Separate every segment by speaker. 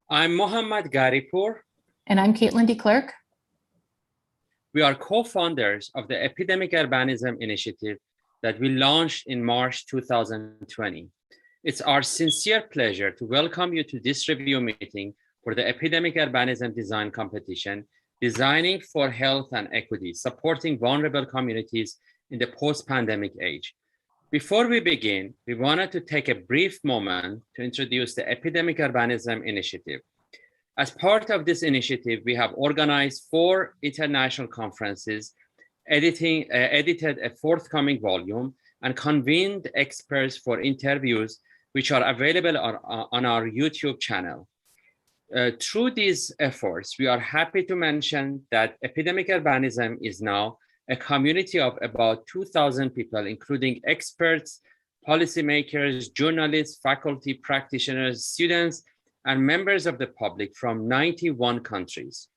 Speaker 1: I'm Mohammad Garipur.
Speaker 2: And I'm Caitlin DeClerc.
Speaker 1: We are co-founders of the Epidemic Urbanism initiative that we launched in March 2020. It's our sincere pleasure to welcome you to this review meeting for the Epidemic Urbanism Design Competition, Designing for Health and Equity, Supporting Vulnerable Communities in the Post-Pandemic Age. Before we begin, we wanted to take a brief moment to introduce the Epidemic Urbanism initiative. As part of this initiative, we have organized 4 international conferences, edited a forthcoming volume, and convened experts for interviews, which are available on our YouTube channel. Through these efforts, we are happy to mention that Epidemic Urbanism is now a community of about 2,000 people, including experts, policymakers, journalists, faculty, practitioners, students, and members of the public from 91 countries.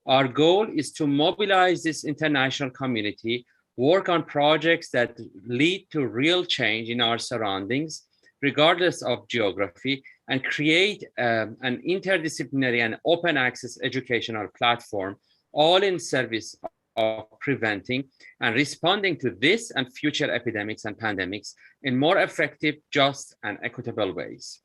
Speaker 1: Our goal is to mobilize this international community, work on projects that lead to real change in our surroundings, regardless of geography, and create an interdisciplinary and open access educational platform, all in service of preventing and responding to this and future epidemics and pandemics in more effective, just, and equitable ways.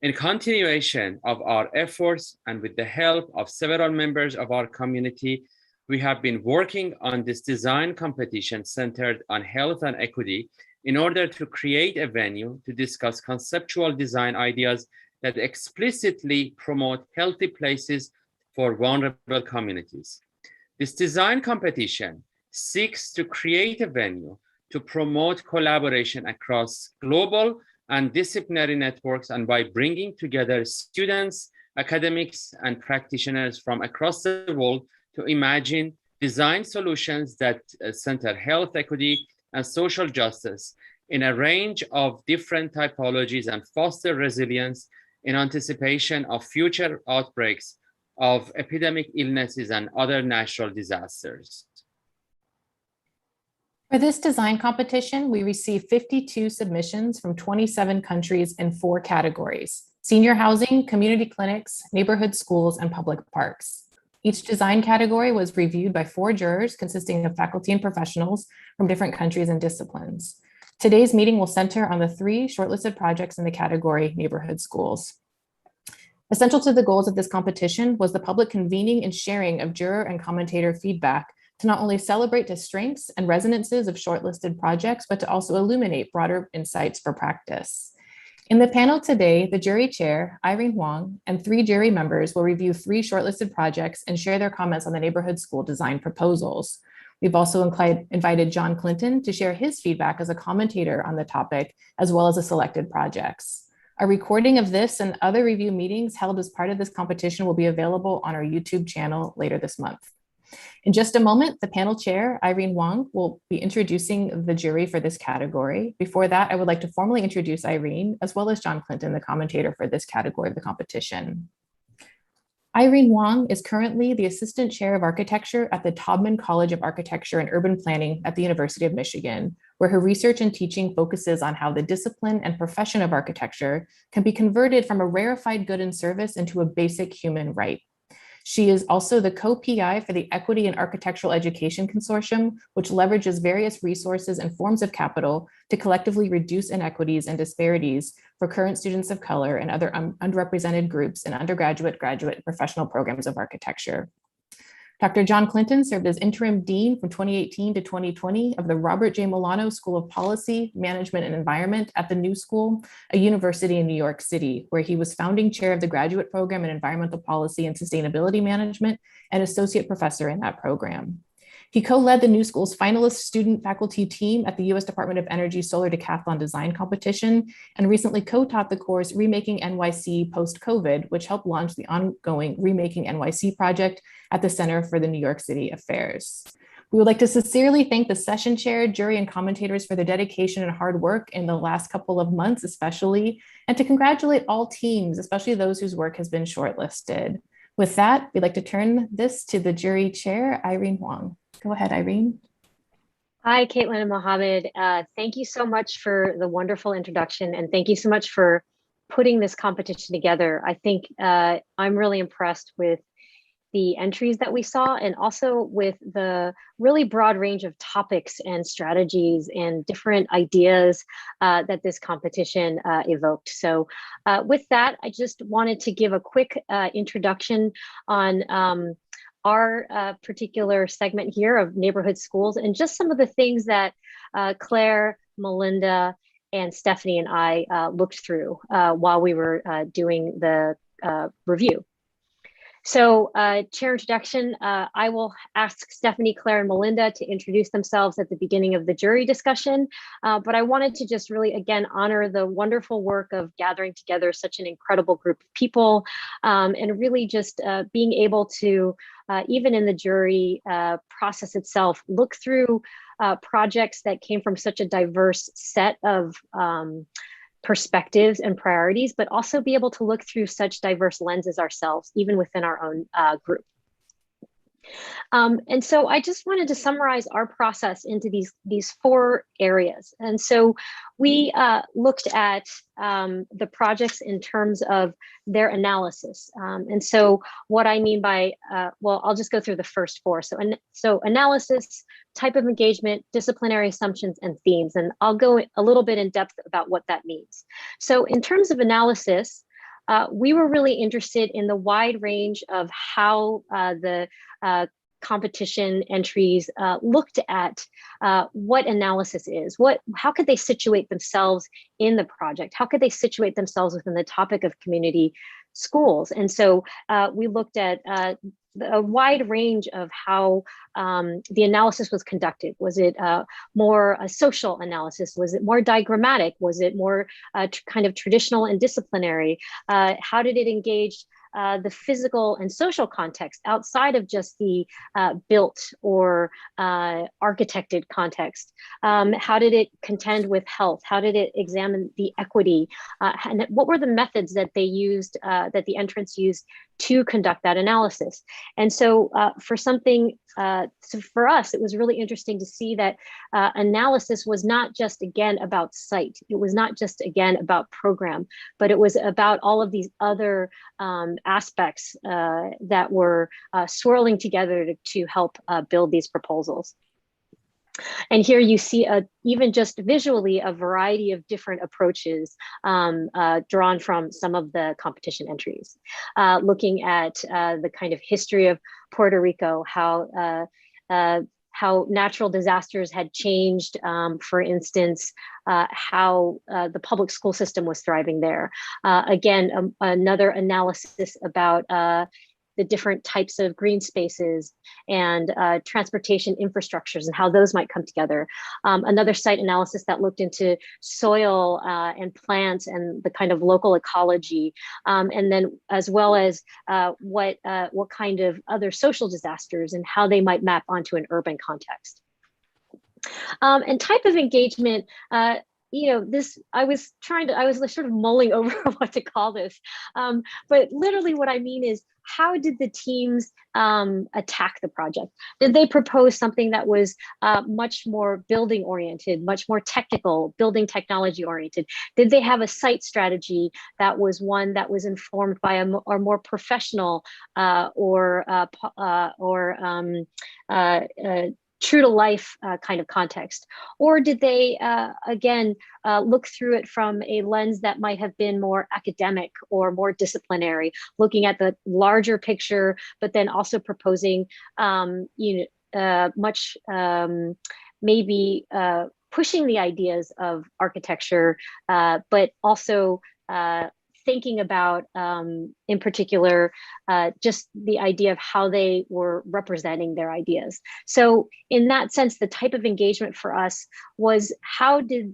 Speaker 1: In continuation of our efforts and with the help of several members of our community, we have been working on this design competition centered on health and equity in order to create a venue to discuss conceptual design ideas that explicitly promote healthy places for vulnerable communities. This design competition seeks to create a venue to promote collaboration across global and disciplinary networks, and by bringing together students, academics, and practitioners from across the world to imagine design solutions that center health equity and social justice in a range of different typologies and foster resilience in anticipation of future outbreaks of epidemic illnesses and other natural disasters.
Speaker 2: For this design competition, we received 52 submissions from 27 countries in 4 categories: senior housing, community clinics, neighborhood schools, and public parks. Each design category was reviewed by 4 jurors consisting of faculty and professionals from different countries and disciplines. Today's meeting will center on the 3 shortlisted projects in the category neighborhood schools. Essential to the goals of this competition was the public convening and sharing of juror and commentator feedback to not only celebrate the strengths and resonances of shortlisted projects, but to also illuminate broader insights for practice. In the panel today, the jury chair, Irene Huang, and 3 jury members will review 3 shortlisted projects and share their comments on the neighborhood school design proposals. We've also invited John Clinton to share his feedback as a commentator on the topic, as well as the selected projects. A recording of this and other review meetings held as part of this competition will be available on our YouTube channel later this month. In just a moment, the panel chair, Irene Huang, will be introducing the jury for this category. Before that, I would like to formally introduce Irene, as well as John Clinton, the commentator for this category of the competition. Irene Huang is currently the Assistant Chair of Architecture at the Taubman College of Architecture and Urban Planning at the University of Michigan, where her research and teaching focuses on how the discipline and profession of architecture can be converted from a rarefied good and service into a basic human right. She is also the co-PI for the Equity in Architectural Education Consortium, which leverages various resources and forms of capital to collectively reduce inequities and disparities for current students of color and other underrepresented groups in undergraduate, graduate, and professional programs of architecture. Dr. John Clinton served as interim dean from 2018 to 2020 of the Robert J. Milano School of Policy, Management, and Environment at the New School, a university in New York City, where he was founding chair of the graduate program in environmental policy and sustainability management and associate professor in that program. He co-led the New School's finalist student faculty team at the U.S. Department of Energy Solar Decathlon Design Competition, and recently co-taught the course Remaking NYC Post-COVID, which helped launch the ongoing Remaking NYC project at the Center for the New York City Affairs. We would like to sincerely thank the session chair, jury, and commentators for their dedication and hard work in the last couple of months, especially, and to congratulate all teams, especially those whose work has been shortlisted. With that, we'd like to turn this to the jury chair, Irene Huang. Go ahead, Irene.
Speaker 3: Hi, Caitlin and Mohammed. Thank you so much for the wonderful introduction, and thank you so much for putting this competition together, I think I'm really impressed with the entries that we saw, and also with the really broad range of topics and strategies and different ideas that this competition evoked. So with that, I just wanted to give a quick introduction on our particular segment here of neighborhood schools, and just some of the things that Claire, Melinda, and Stephanie and I looked through while we were doing the review. So chair introduction, I will ask Stephanie, Claire, and Melinda to introduce themselves at the beginning of the jury discussion. But I wanted to just really, again, honor the wonderful work of gathering together such an incredible group of people, and really just being able to, even in the jury process itself, look through projects that came from such a diverse set of perspectives and priorities, but also be able to look through such diverse lenses ourselves, even within our own group. And so I just wanted to summarize our process into these four areas. And so we looked at the projects in terms of their analysis. And so what I mean by, well, I'll just go through the first four. So analysis, type of engagement, disciplinary assumptions, and themes. And I'll go a little bit in depth about what that means. So in terms of analysis, we were really interested in the wide range of how the competition entries looked at what analysis is, how could they situate themselves in the project? How could they situate themselves within the topic of community schools? And so we looked at a wide range of how the analysis was conducted. Was it more a social analysis? Was it more diagrammatic? Was it more kind of traditional and disciplinary? How did it engage the physical and social context outside of just the built or architected context? How did it contend with health? How did it examine the equity? And what were the methods that they used, that the entrants used to conduct that analysis? And so so for us, it was really interesting to see that analysis was not just, again, about site. It was not just, again, about program, but it was about all of these other aspects that were swirling together to help build these proposals. And here you see, even just visually, a variety of different approaches drawn from some of the competition entries. Looking at the kind of history of Puerto Rico, how natural disasters had changed, for instance, how the public school system was thriving there. Again, another analysis about the different types of green spaces and transportation infrastructures and how those might come together. Another site analysis that looked into soil and plants and the kind of local ecology, and then as well as what kind of other social disasters and how they might map onto an urban context. And type of engagement, I was sort of mulling over what to call this, but literally what I mean is, how did the teams attack the project? Did they propose something that was much more building oriented, much more technical, building technology oriented? Did they have a site strategy that was one that was informed by a more professional or true to life kind of context? Or did they, again, look through it from a lens that might have been more academic or more disciplinary, looking at the larger picture, but then also proposing, maybe pushing the ideas of architecture, but also thinking about, in particular, just the idea of how they were representing their ideas. So in that sense, the type of engagement for us was, how did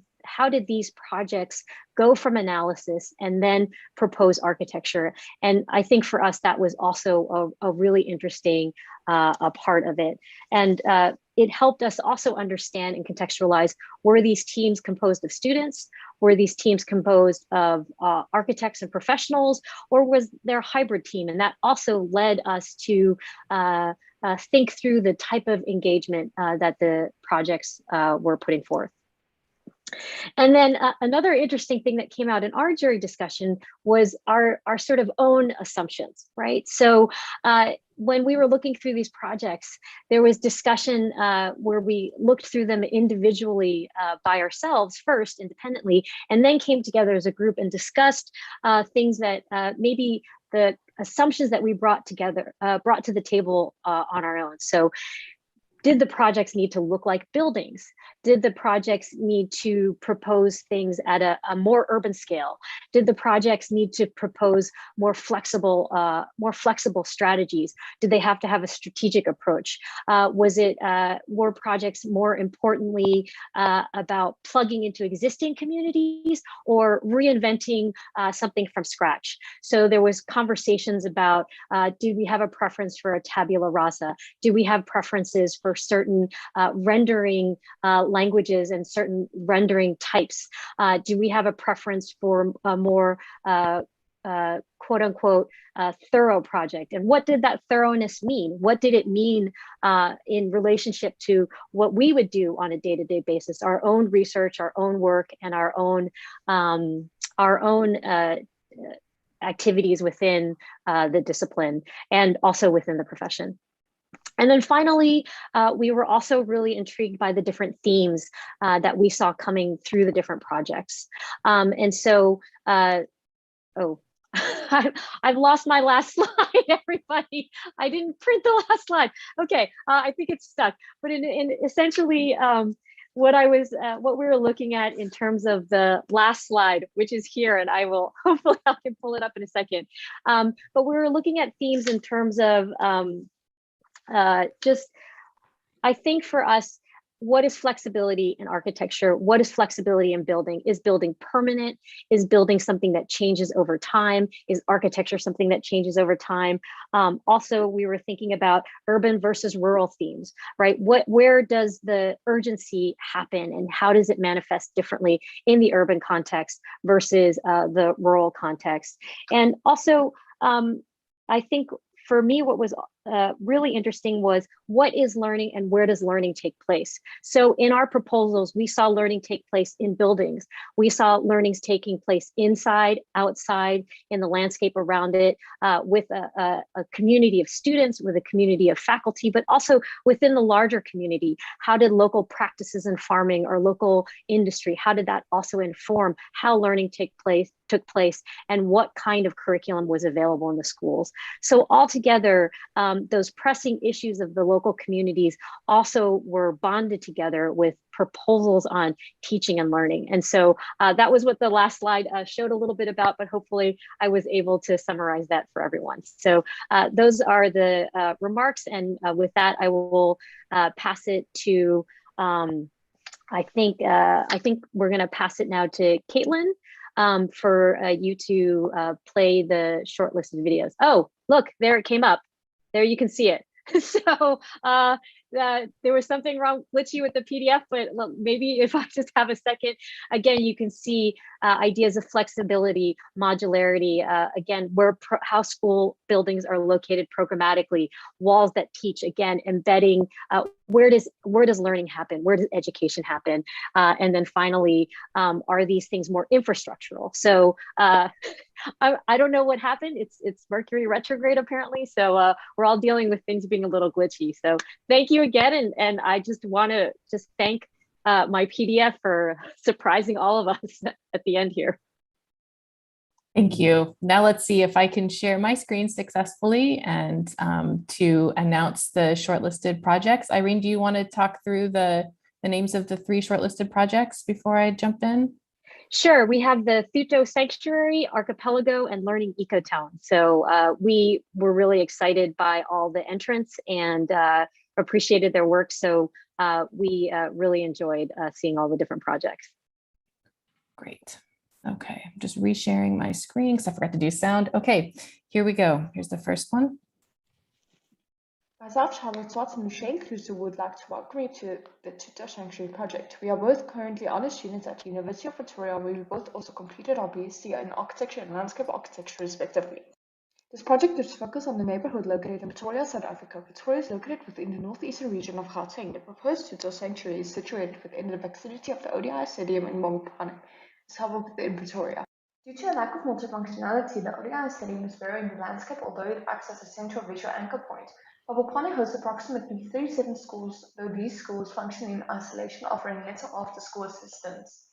Speaker 3: these projects go from analysis and then propose architecture? And I think for us, that was also a really interesting a part of it. And it helped us also understand and contextualize, were these teams composed of students? Were these teams composed of architects and professionals? Or was there a hybrid team? And that also led us to think through the type of engagement that the projects were putting forth. And then another interesting thing that came out in our jury discussion was our sort of own assumptions, right? So when we were looking through these projects, there was discussion where we looked through them individually by ourselves first, independently, and then came together as a group and discussed things that maybe the assumptions that we brought to the table on our own. So did the projects need to look like buildings? Did the projects need to propose things at a more urban scale? Did the projects need to propose more flexible strategies? Did they have to have a strategic approach? Were projects more importantly about plugging into existing communities or reinventing something from scratch? So there was conversations about, do we have a preference for a tabula rasa? Do we have preferences for certain rendering languages and certain rendering types? Do we have a preference for a more quote unquote thorough project? And what did that thoroughness mean? What did it mean in relationship to what we would do on a day-to-day basis, our own research, our own work, and our own activities within the discipline and also within the profession? And then finally, we were also really intrigued by the different themes that we saw coming through the different projects. And so, oh, I've lost my last slide, everybody. I didn't print the last slide. Okay, I think it's stuck. But in essentially, what we were looking at in terms of the last slide, which is here, and I will hopefully I can pull it up in a second. But we were looking at themes in terms of I think for us, what is flexibility in architecture? What is flexibility in building? Is building permanent? Is building something that changes over time? Is architecture something that changes over time? Also, we were thinking about urban versus rural themes, right? Where does the urgency happen and how does it manifest differently in the urban context versus the rural context? And also, I think for me, what was really interesting was what is learning and where does learning take place? So in our proposals, we saw learning take place in buildings. We saw learnings taking place inside, outside, in the landscape around it, with a community of students, with a community of faculty, but also within the larger community. How did local practices in farming or local industry, how did that also inform how learning took place and what kind of curriculum was available in the schools? So altogether, those pressing issues of the local communities also were bonded together with proposals on teaching and learning. And so that was what the last slide showed a little bit about, but hopefully I was able to summarize that for everyone. So those are the remarks. And with that, I will pass it to, I think we're gonna pass it now to Caitlin for you to play the shortlisted videos. Oh, look, there it came up. There you can see it. So there was something wrong, glitchy with the PDF, but maybe if I just have a second, again, you can see ideas of flexibility, modularity, again, how school buildings are located programmatically, walls that teach, again, embedding, where does learning happen? Where does education happen? And then finally, are these things more infrastructural? So I don't know what happened. It's Mercury retrograde apparently. So we're all dealing with things being a little glitchy. So thank you again. And I just want to thank my PDF for surprising all of us at the end here.
Speaker 2: Thank you. Now let's see if I can share my screen successfully and to announce the shortlisted projects. Irene, do you want to talk through the names of the 3 shortlisted projects before I jump in?
Speaker 3: Sure. We have the Thuto Sanctuary, Archipelago, and Learning Ecotone. So we were really excited by all the entrants and appreciated their work. So we really enjoyed seeing all the different projects.
Speaker 2: Great. Okay, I'm just resharing my screen because I forgot to do sound. Okay, here we go. Here's the first one.
Speaker 4: Myself, Charlotte Watson, and Shane Crusoe would like to welcome you to the Thuto Sanctuary project. We are both currently honor students at the University of Victoria, where we both also completed our BSc in Architecture and Landscape Architecture, respectively. This project is focused on the neighborhood located in Pretoria, South Africa. Pretoria is located within the northeastern region of Gauteng. The proposed tutor sanctuary is situated within the vicinity of the ODI Stadium in Mongopane, a suburb within Pretoria. Due to a lack of multifunctionality, the ODI Stadium is buried in the landscape, although it acts as a central visual anchor point. Mongopane hosts approximately 37 schools, though these schools function in isolation, offering little after-school assistance.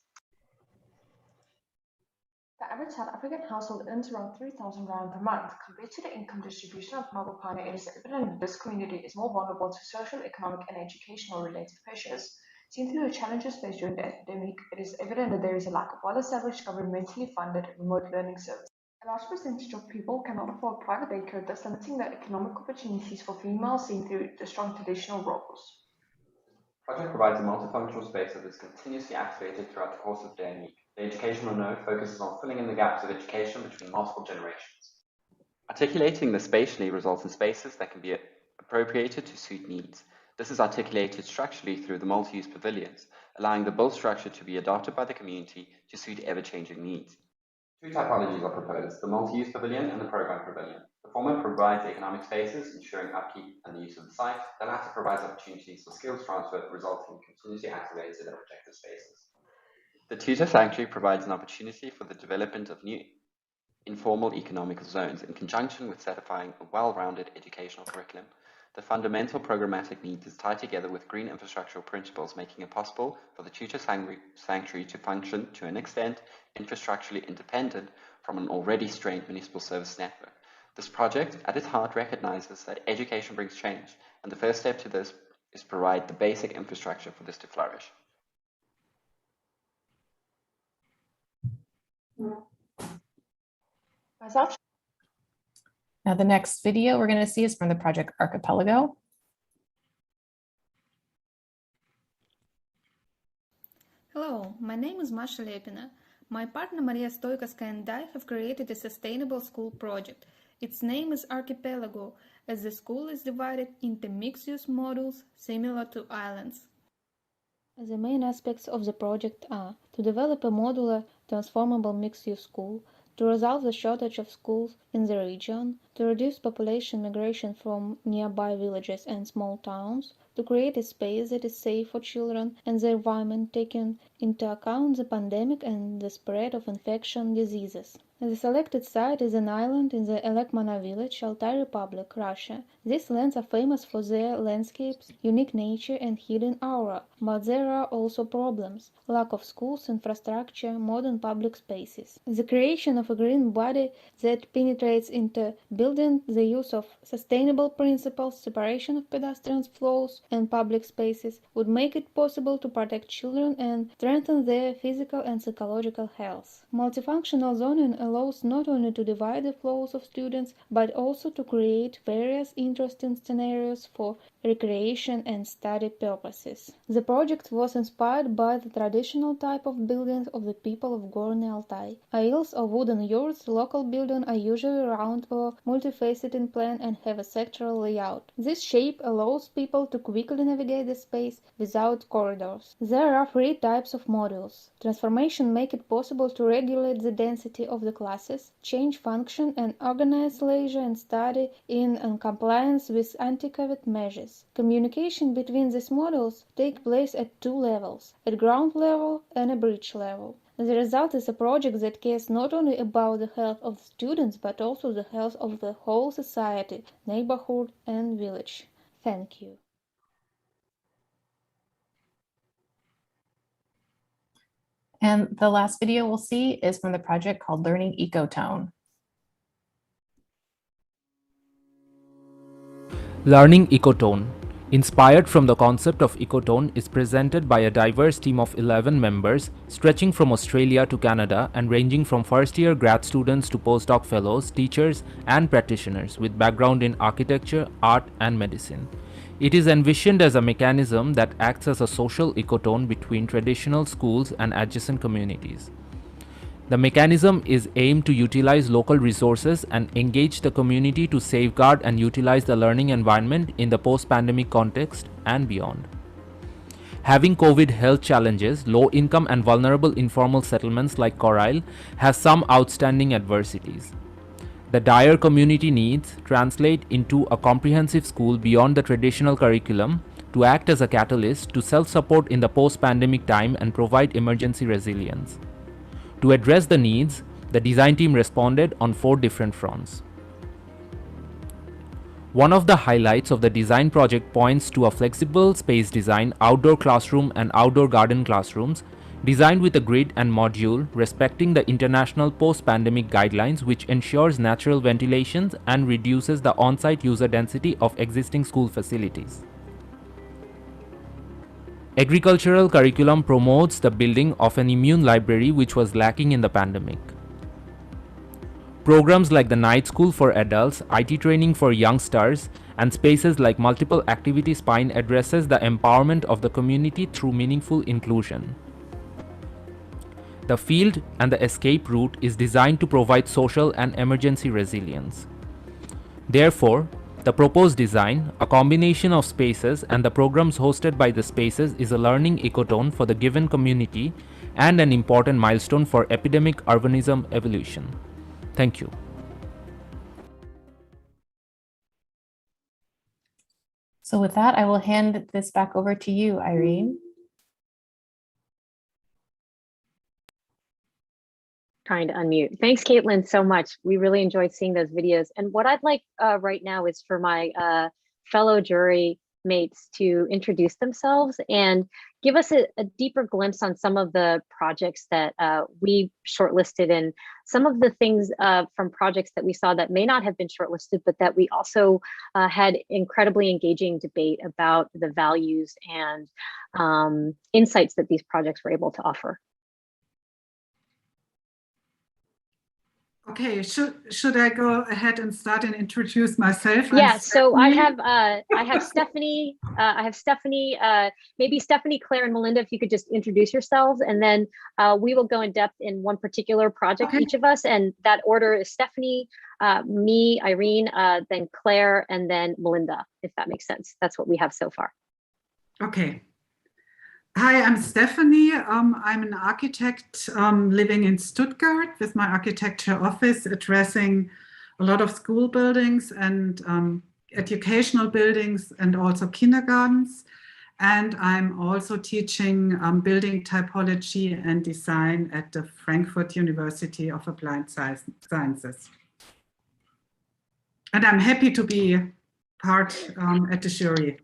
Speaker 4: The average South African household earns around 3,000 rand per month. Compared to the income distribution of Mongopane, it is evident that this community is more vulnerable to social, economic, and educational related pressures. Seen through the challenges faced during the epidemic, it is evident that there is a lack of well-established, governmentally funded remote learning services. A large percentage of people cannot afford private daycare, thus limiting the economic opportunities for females seen through the strong traditional roles.
Speaker 5: The project provides a multifunctional space that is continuously activated throughout the course of the day and week. The educational node focuses on filling in the gaps of education between multiple generations. Articulating this spatially results in spaces that can be appropriated to suit needs. This is articulated structurally through the multi-use pavilions, allowing the built structure to be adopted by the community to suit ever-changing needs. Two typologies are proposed, the multi-use pavilion and the program pavilion. The former provides economic spaces, ensuring upkeep and the use of the site. The latter provides opportunities for skills transfer, resulting in continuously activated and protected spaces. The tutor sanctuary provides an opportunity for the development of new informal economic zones in conjunction with certifying a well-rounded educational curriculum. The fundamental programmatic needs is tied together with green infrastructural principles, making it possible for the tutor sanctuary to function to an extent infrastructurally independent from an already strained municipal service network. This project, at its heart, recognizes that education brings change, and the first step to this is to provide the basic infrastructure for this to flourish.
Speaker 2: Now the next video we're going to see is from the project Archipelago.
Speaker 6: Hello, my name is Masha Lepina. My partner Maria Stoikaska and I have created a sustainable school project. Its name is Archipelago, as the school is divided into mixed-use modules similar to islands. The main aspects of the project are to develop a modular, transformable mixed-use school, to resolve the shortage of schools in the region, to reduce population migration from nearby villages and small towns, to create a space that is safe for children and the environment, taking into account the pandemic and the spread of infection diseases. The selected site is an island in the Elekmana village, Altai Republic, Russia. These lands are famous for their landscapes, unique nature and hidden aura, but there are also problems: lack of schools, infrastructure, modern public spaces. The creation of a green body that penetrates into building, the use of sustainable principles, separation of pedestrian flows and public spaces would make it possible to protect children and strengthen their physical and psychological health. Multifunctional zoning allows not only to divide the flows of students, but also to create various interesting scenarios for recreation and study purposes. The project was inspired by the traditional type of buildings of the people of Gorny Altai. Aisles or wooden yurts, local buildings are usually round or multifaceted in plan and have a sectoral layout. This shape allows people to quickly navigate the space without corridors. There are three types of modules. Transformation make it possible to regulate the density of the classes, change function and organize leisure and study in compliance with anti-COVID measures. Communication between these modules take place at two levels, at ground level and a bridge level. The result is a project that cares not only about the health of the students, but also the health of the whole society, neighborhood and village. Thank you.
Speaker 2: And the last video we'll see is from the project called Learning Ecotone.
Speaker 7: Learning Ecotone, inspired from the concept of ecotone, is presented by a diverse team of 11 members stretching from Australia to Canada and ranging from first-year grad students to postdoc fellows, teachers and practitioners with background in architecture, art and medicine. It is envisioned as a mechanism that acts as a social ecotone between traditional schools and adjacent communities. The mechanism is aimed to utilize local resources and engage the community to safeguard and utilize the learning environment in the post-pandemic context and beyond. Having COVID health challenges, low-income and vulnerable informal settlements like Coral has some outstanding adversities. The dire community needs translate into a comprehensive school beyond the traditional curriculum to act as a catalyst to self-support in the post-pandemic time and provide emergency resilience. To address the needs, the design team responded on 4 different fronts. One of the highlights of the design project points to a flexible space design, outdoor classroom and outdoor garden classrooms, designed with a grid and module respecting the international post-pandemic guidelines, which ensures natural ventilation and reduces the on-site user density of existing school facilities. Agricultural curriculum promotes the building of an immune library, which was lacking in the pandemic. Programs like the Night School for adults, IT training for youngsters, and spaces like Multiple Activity Spine addresses the empowerment of the community through meaningful inclusion. The field and the escape route is designed to provide social and emergency resilience. Therefore, the proposed design, a combination of spaces and the programs hosted by the spaces, is a learning ecotone for the given community and an important milestone for epidemic urbanism evolution. Thank you.
Speaker 2: So with that, I will hand this back over to you, Irene.
Speaker 3: Trying to unmute. Thanks, Caitlin, so much. We really enjoyed seeing those videos. And what I'd like right now is for my fellow jury mates to introduce themselves and give us a deeper glimpse on some of the projects that we shortlisted and some of the things from projects that we saw that may not have been shortlisted, but that we also had incredibly engaging debate about the values and insights that these projects were able to offer.
Speaker 8: Okay, should I go ahead and start and introduce myself?
Speaker 3: Yeah, so I have Stephanie, maybe Stephanie, Claire, and Melinda, if you could just introduce yourselves, and then we will go in depth in one particular project, each of us, and that order is Stephanie, me, Irene, then Claire, and then Melinda, if that makes sense. That's what we have so far.
Speaker 8: Okay. Hi, I'm Stephanie. I'm an architect living in Stuttgart with my architecture office, addressing a lot of school buildings and educational buildings and also kindergartens. And I'm also teaching building typology and design at the Frankfurt University of Applied Sciences. And I'm happy to be part at the jury.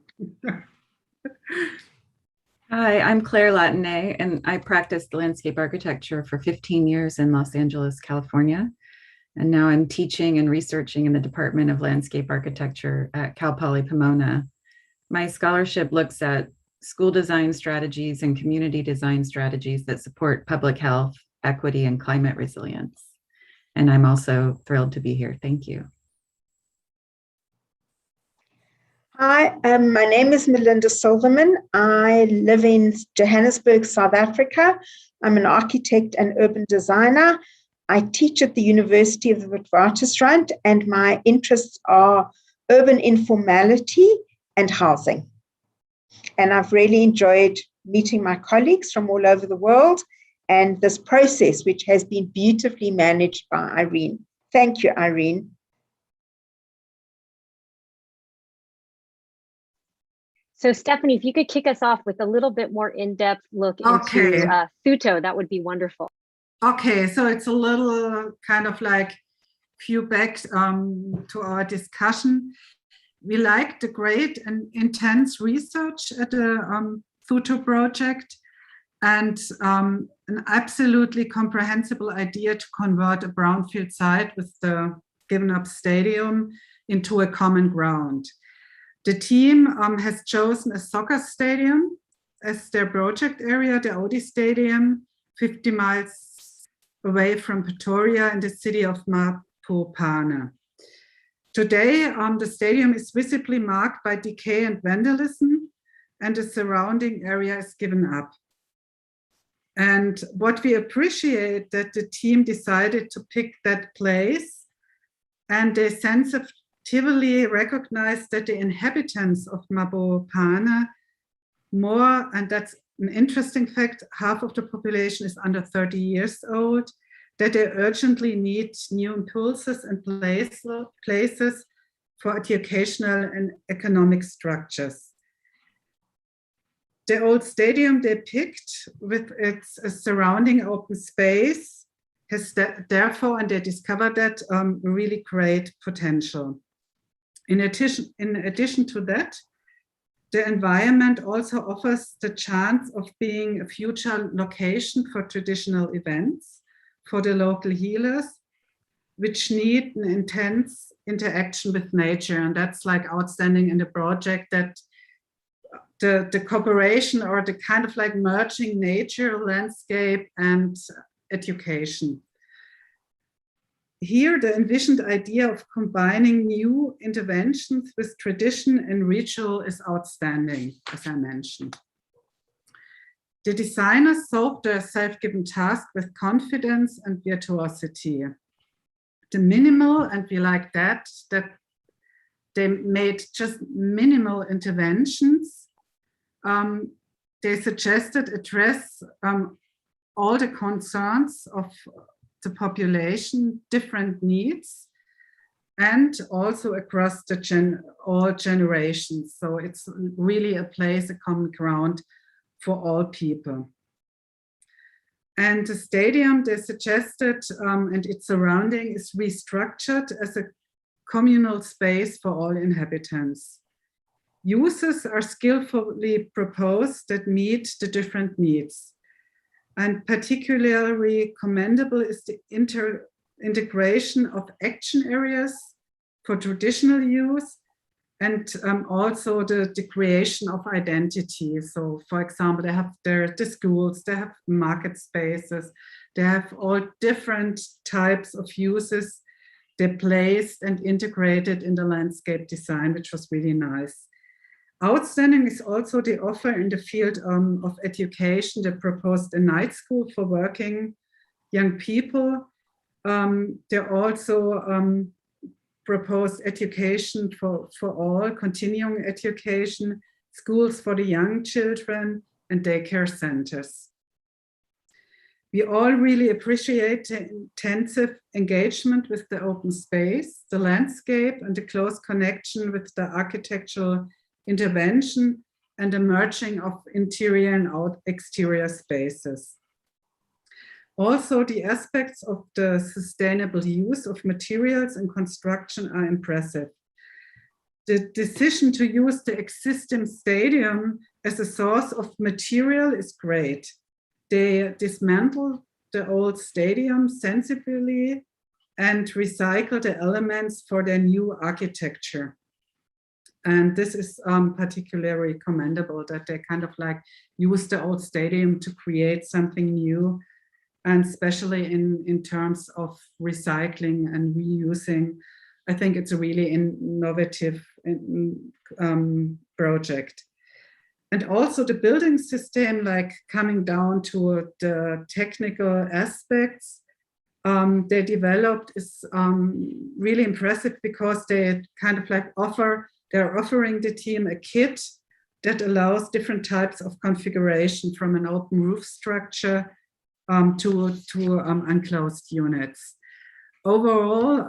Speaker 9: Hi, I'm Claire Latané, and I practiced landscape architecture for 15 years in Los Angeles, California. And now I'm teaching and researching in the Department of Landscape Architecture at Cal Poly Pomona. My scholarship looks at school design strategies and community design strategies that support public health, equity, and climate resilience. And I'm also thrilled to be here. Thank you.
Speaker 10: Hi, my name is Melinda Silverman. I live in Johannesburg, South Africa. I'm an architect and urban designer. I teach at the University of the Witwatersrand, and my interests are urban informality and housing. And I've really enjoyed meeting my colleagues from all over the world and this process, which has been beautifully managed by Irene. Thank you, Irene.
Speaker 3: So Stephanie, if you could kick us off with a little bit more in-depth look into Thuto, that would be wonderful.
Speaker 8: Okay, so it's a little kind of like feedback to our discussion. We liked the great and intense research at the Thuto project and an absolutely comprehensible idea to convert a brownfield site with the given up stadium into a common ground. The team has chosen a soccer stadium as their project area, the Audi Stadium, 50 miles away from Pretoria in the city of Mapopane. Today, the stadium is visibly marked by decay and vandalism, and the surrounding area is given up. And what we appreciate that the team decided to pick that place, and they sensitively recognize that the inhabitants of Mapopane more, and that's an interesting fact, half of the population is under 30 years old. that they urgently need new impulses and places for educational and economic structures. The old stadium they picked with its surrounding open space has therefore, and they discovered that, really great potential. In addition to that, the environment also offers the chance of being a future location for traditional events for the local healers, which need an intense interaction with nature. And that's like outstanding in the project, that the cooperation or the kind of like merging nature, landscape, and education. Here, the envisioned idea of combining new interventions with tradition and ritual is outstanding, as I mentioned. The designers solved their self-given task with confidence and virtuosity. The minimal, and we like that they made just minimal interventions. They suggested address all the concerns of the population, different needs, and also across all generations. So it's really a place, a common ground for all people. And the stadium, they suggested, and its surrounding is restructured as a communal space for all inhabitants. Uses are skillfully proposed that meet the different needs. And particularly commendable is the integration of action areas for traditional use, and also the creation of identity. So for example, they have the schools, they have market spaces, they have all different types of uses they placed and integrated in the landscape design, which was really nice. Outstanding is also the offer in the field of education. They proposed a night school for working young people. They also proposed education for all, continuing education, schools for the young children, and daycare centers. We all really appreciate the intensive engagement with the open space, the landscape, and the close connection with the architectural intervention and the merging of interior and exterior spaces. Also, the aspects of the sustainable use of materials and construction are impressive. The decision to use the existing stadium as a source of material is great. They dismantle the old stadium sensibly and recycle the elements for their new architecture. And this is particularly commendable, that they kind of like use the old stadium to create something new, and especially in terms of recycling and reusing. I think it's a really innovative project. And also the building system, like coming down to the technical aspects they developed, is really impressive, because they kind of like they're offering the team a kit that allows different types of configuration, from an open roof structure to enclosed units. Overall,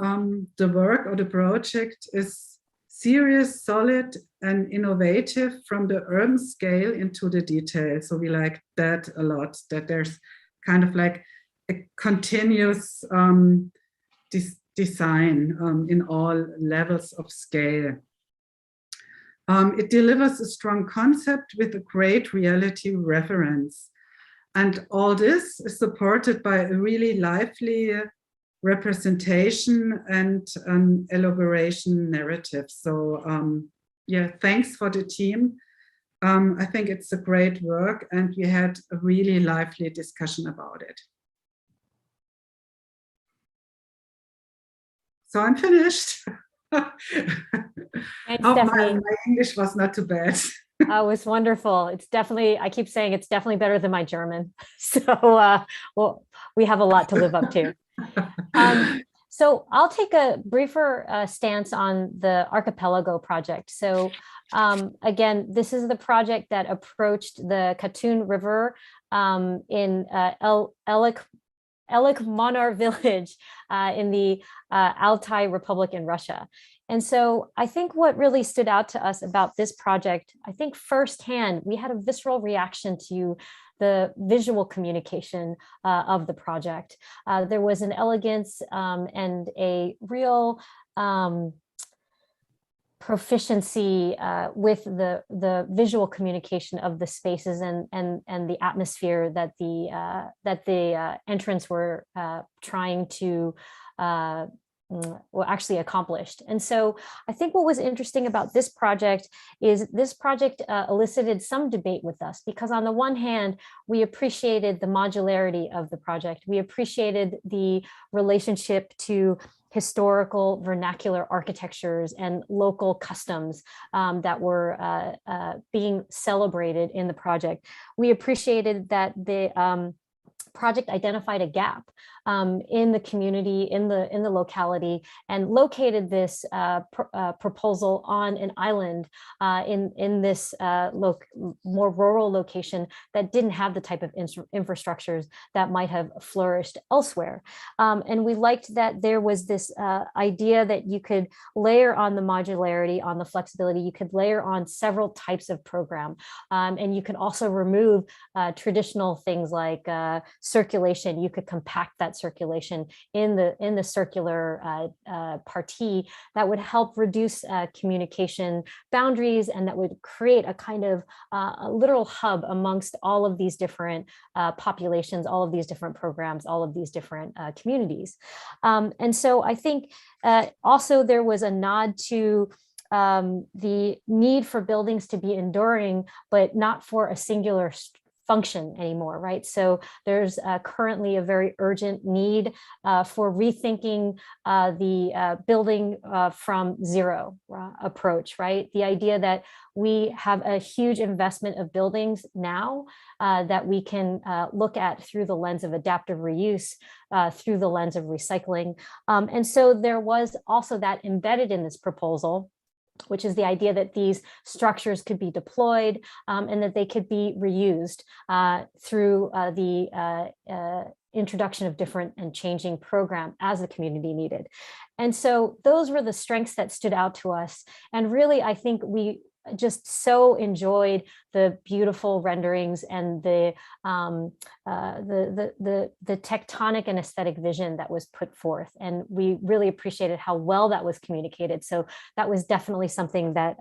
Speaker 8: the work or the project is serious, solid, and innovative from the urban scale into the detail. So we like that a lot, that there's kind of like a continuous design in all levels of scale. It delivers a strong concept with a great reality reference. And all this is supported by a really lively representation and elaboration narrative. So yeah, thanks for the team. I think it's a great work, and we had a really lively discussion about it. So I'm finished. My English was not too bad.
Speaker 11: Oh, it's wonderful. It's definitely, I keep saying it's definitely better than my German. So well, we have a lot to live up to. So I'll take a briefer stance on the Archipelago project. So again, this is the project that approached the Katun River in Elik Monar village in the Altai Republic in Russia. And so I think what really stood out to us about this project, I think firsthand, we had a visceral reaction to the visual communication of the project. There was an elegance and a real proficiency with the visual communication of the spaces and the atmosphere that the entrants were trying to actually accomplished. And so I think what was interesting about this project is this project elicited some debate with us, because on the one hand, we appreciated the modularity of the project. We appreciated the relationship to historical vernacular architectures and local customs that were being celebrated in the project. We appreciated that the project identified a gap in the community, in the locality, and located this proposal on an island in this more rural location that didn't have the type of infrastructures that might have flourished elsewhere. And we liked that there was this idea that you could layer on the modularity, on the flexibility, you could layer on several types of program, and you could also remove traditional things like circulation. You could compact that circulation in the circular partie that would help reduce communication boundaries, and that would create a kind of a literal hub amongst all of these different populations, all of these different programs, all of these different communities. And so I think also there was a nod to the need for buildings to be enduring, but not for a singular function anymore, right? So there's currently a very urgent need for rethinking the building from zero approach, right? The idea that we have a huge investment of buildings now that we can look at through the lens of adaptive reuse, through the lens of recycling. And so there was also that embedded in this proposal, which is the idea that these structures could be deployed and that they could be reused through the introduction of different and changing program as the community needed. And so those were the strengths that stood out to us. And really, I think we just so enjoyed the beautiful renderings and the tectonic and aesthetic vision that was put forth. And we really appreciated how well that was communicated. So that was definitely something that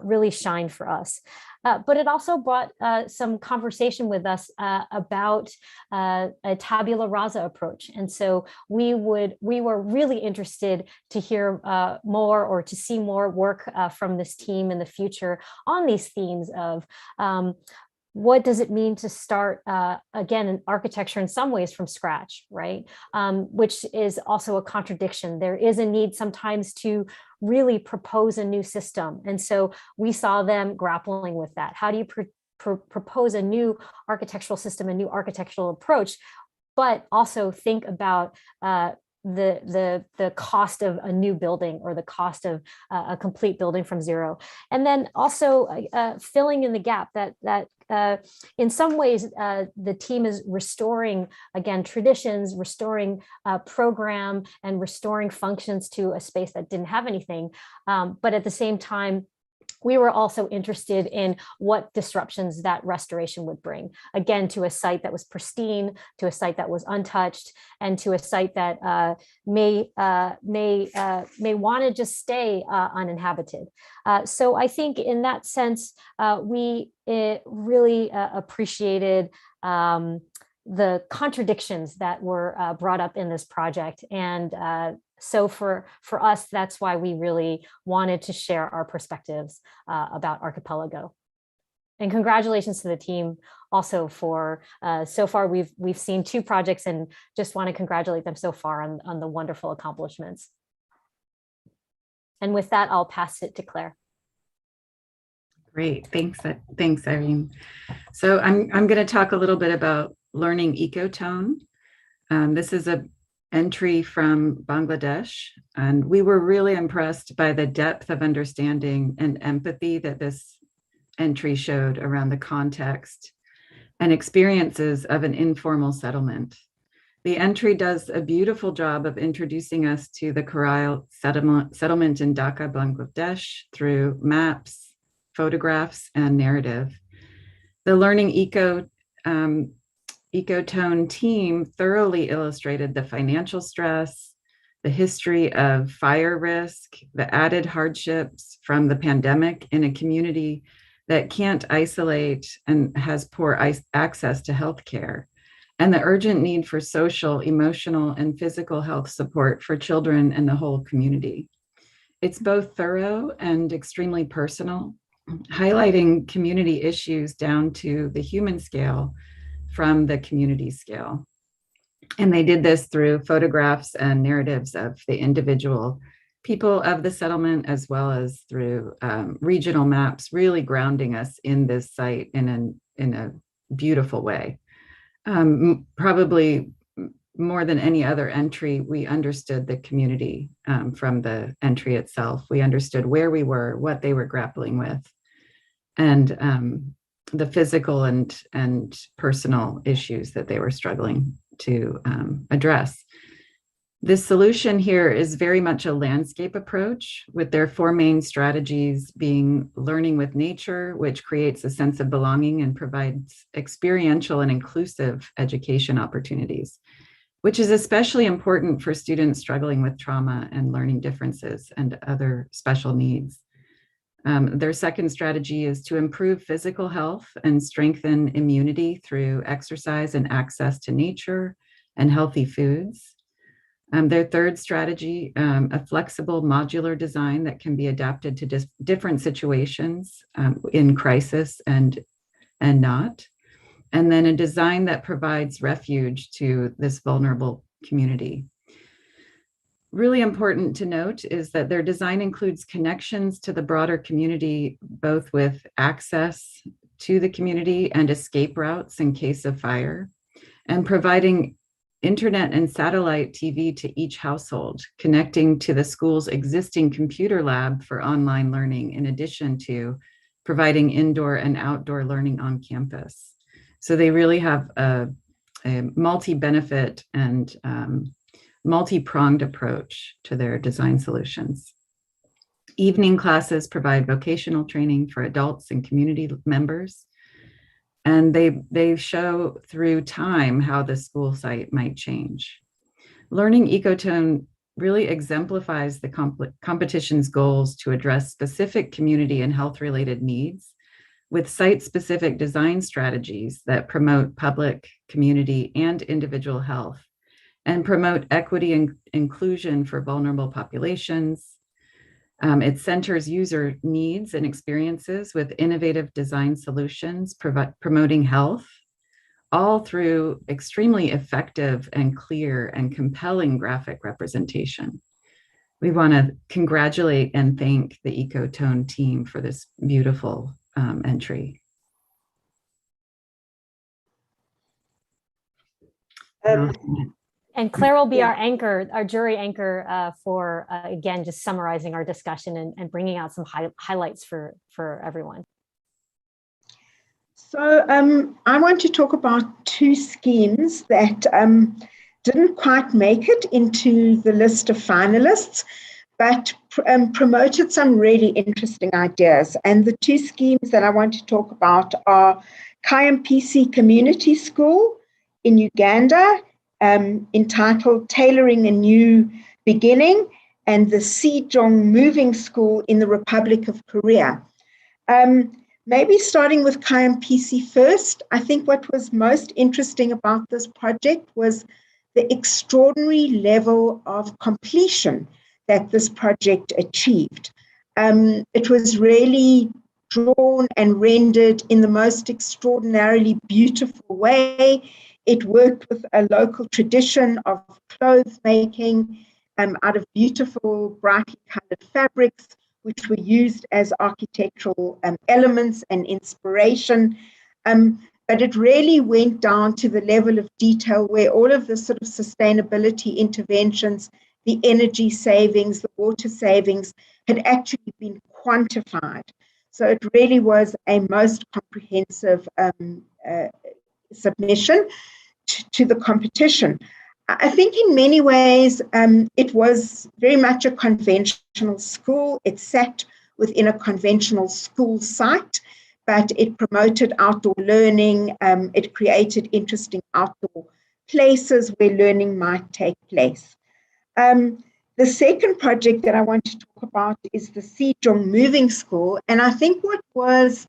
Speaker 11: really shined for us. But it also brought some conversation with us about a tabula rasa approach. And so we were really interested to hear more or to see more work from this team in the future on these themes of what does it mean to start, again, an architecture in some ways from scratch, right? Which is also a contradiction. There is a need sometimes to really propose a new system. And so we saw them grappling with that. How do you propose a new architectural system, a new architectural approach, but also think about the cost of a new building or the cost of a complete building from zero. And then also filling in the gap that in some ways, the team is restoring, again, traditions, restoring program and restoring functions to a space that didn't have anything. But at the same time, we were also interested in what disruptions that restoration would bring, again, to a site that was pristine, to a site that was untouched, and to a site that may want to just stay uninhabited. So I think in that sense, we really appreciated the contradictions that were brought up in this project. And so for us, that's why we really wanted to share our perspectives about Archipelago. And congratulations to the team also for, so far we've seen 2 projects and just want to congratulate them so far on the wonderful accomplishments. And with that, I'll pass it to Claire.
Speaker 9: Great, thanks Irene. So I'm going to talk a little bit about learning ecotone. This is a entry from Bangladesh, and we were really impressed by the depth of understanding and empathy that this entry showed around the context and experiences of an informal settlement. The entry does a beautiful job of introducing us to the Karail settlement in Dhaka, Bangladesh through maps, photographs, and narrative. The Learning Ecotone team thoroughly illustrated the financial stress, the history of fire risk, the added hardships from the pandemic in a community that can't isolate and has poor access to healthcare, and the urgent need for social, emotional, and physical health support for children and the whole community. It's both thorough and extremely personal, highlighting community issues down to the human scale from the community scale. And they did this through photographs and narratives of the individual people of the settlement, as well as through regional maps, really grounding us in this site in a beautiful way. Probably more than any other entry, we understood the community from the entry itself. We understood where we were, what they were grappling with, and the physical and personal issues that they were struggling to address. This solution here is very much a landscape approach, with their 4 main strategies being learning with nature, which creates a sense of belonging and provides experiential and inclusive education opportunities, which is especially important for students struggling with trauma and learning differences and other special needs. Their second strategy is to improve physical health and strengthen immunity through exercise and access to nature and healthy foods. Their third strategy, a flexible modular design that can be adapted to different situations in crisis and not. And then a design that provides refuge to this vulnerable community. Really important to note is that their design includes connections to the broader community, both with access to the community and escape routes in case of fire, and providing internet and satellite TV to each household, connecting to the school's existing computer lab for online learning, in addition to providing indoor and outdoor learning on campus. So they really have a multi-benefit and multi-pronged approach to their design solutions. Evening classes provide vocational training for adults and community members. And they show through time how the school site might change. Learning Ecotone really exemplifies the competition's goals to address specific community and health-related needs with site-specific design strategies that promote public, community, and individual health, and promote equity and inclusion for vulnerable populations. It centers user needs and experiences with innovative design solutions, promoting health, all through extremely effective and clear and compelling graphic representation. We want to congratulate and thank the Ecotone team for this beautiful entry.
Speaker 11: And Claire will be our anchor, our jury anchor for, again, just summarizing our discussion and bringing out some highlights for everyone.
Speaker 10: So I want to talk about 2 schemes that didn't quite make it into the list of finalists, but promoted some really interesting ideas. And the 2 schemes that I want to talk about are Kayempisi Community School in Uganda, entitled Tailoring a New Beginning, and the Sejong Moving School in the Republic of Korea. Maybe starting with Kayempisi first, I think what was most interesting about this project was the extraordinary level of completion that this project achieved. It was really drawn and rendered in the most extraordinarily beautiful way. It worked with a local tradition of clothes making out of beautiful, brightly colored fabrics, which were used as architectural elements and inspiration. But it really went down to the level of detail where all of the sort of sustainability interventions, the energy savings, the water savings had actually been quantified. So it really was a most comprehensive submission to the competition. I think in many ways, it was very much a conventional school. It sat within a conventional school site, but it promoted outdoor learning. It created interesting outdoor places where learning might take place. The second project that I want to talk about is the Sejong Moving School. And I think what was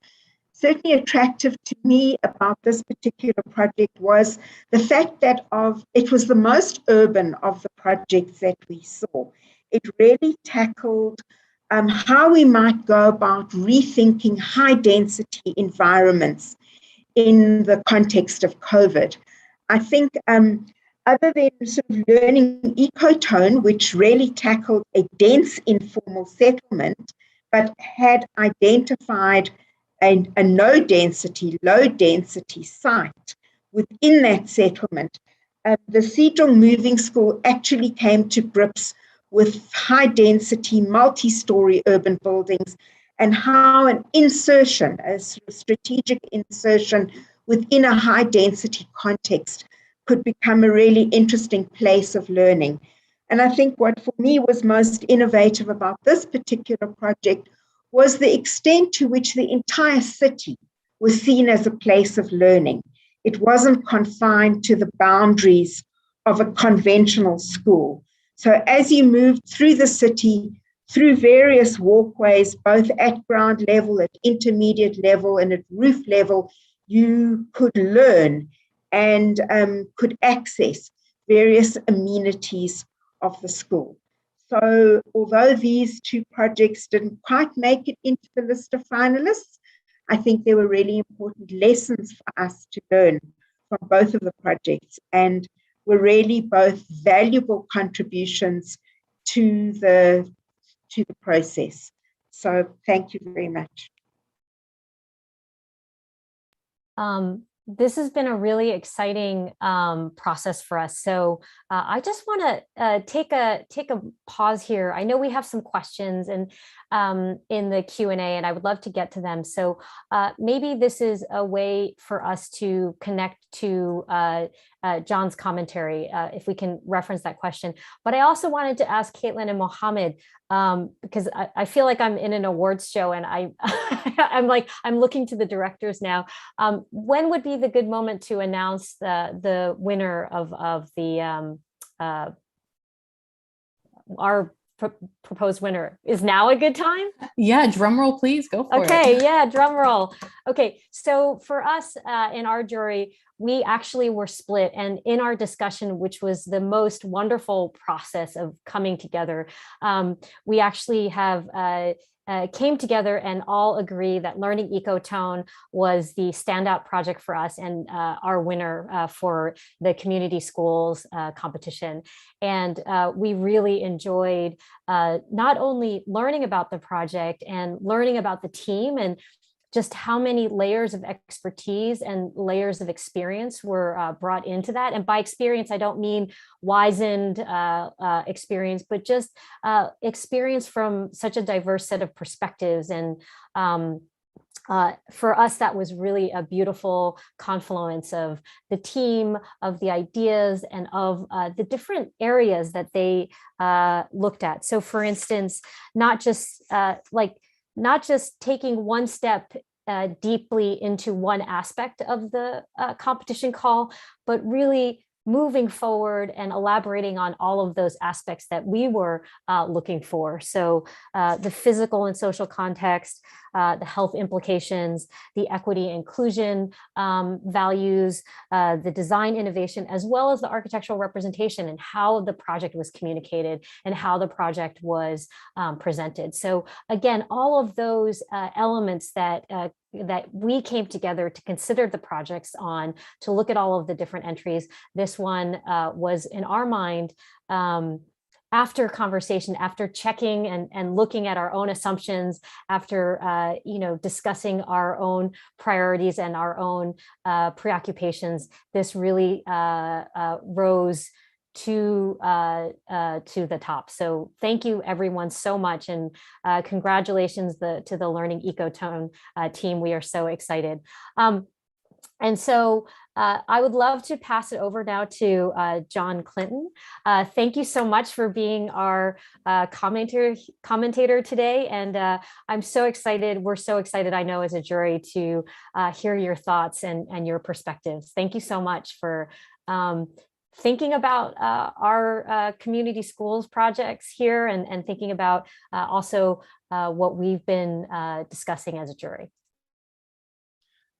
Speaker 10: certainly attractive to me about this particular project was the fact that it was the most urban of the projects that we saw. It really tackled how we might go about rethinking high density environments in the context of COVID. I think other than sort of learning ecotone, which really tackled a dense informal settlement, but had identified a low density site within that settlement, the Sejong Moving School actually came to grips with high density, multi-story urban buildings and how an insertion, a strategic insertion within a high density context could become a really interesting place of learning. And I think what for me was most innovative about this particular project was the extent to which the entire city was seen as a place of learning. It wasn't confined to the boundaries of a conventional school. So as you moved through the city, through various walkways, both at ground level, at intermediate level, and at roof level, you could learn and could access various amenities of the school. So although these two projects didn't quite make it into the list of finalists, I think there were really important lessons for us to learn from both of the projects and were really both valuable contributions to the process. So thank you very much.
Speaker 11: This has been a really exciting process for us. So I just want to take a pause here. I know we have some questions and in the Q&A, and I would love to get to them. So maybe this is a way for us to connect to John's commentary, if we can reference that question. But I also wanted to ask Caitlin and Mohammed, because I feel like I'm in an awards show and I'm looking to the directors now. When would be the good moment to announce the winner of the our proposed winner? Is now a good time?
Speaker 2: Yeah, drum roll, please. Go for it.
Speaker 11: Okay, yeah, drum roll. Okay, so for us in our jury, we actually were split, and in our discussion, which was the most wonderful process of coming together, we actually have came together and all agree that Learning Ecotone was the standout project for us and our winner for the community schools competition. And we really enjoyed not only learning about the project and learning about the team and just how many layers of expertise and layers of experience were brought into that. And by experience, I don't mean wizened experience, but just experience from such a diverse set of perspectives. And for us, that was really a beautiful confluence of the team, of the ideas, and of the different areas that they looked at. So for instance, not just taking one step deeply into one aspect of the competition call, but really moving forward and elaborating on all of those aspects that we were looking for. So the physical and social context, the health implications, the equity inclusion values, the design innovation, as well as the architectural representation and how the project was communicated and how the project was presented. So again, all of those elements that we came together to consider the projects on, to look at all of the different entries. This one was in our mind, after conversation, after checking and looking at our own assumptions, after discussing our own priorities and our own preoccupations, this really rose to the top. So thank you everyone so much, and congratulations to the Learning Ecotone team. We are so excited. And so I would love to pass it over now to John Clinton. Thank you so much for being our commentator today. And I'm so excited. We're so excited, I know, as a jury to hear your thoughts and your perspectives. Thank you so much for thinking about our community schools projects here and thinking about also what we've been discussing as a jury.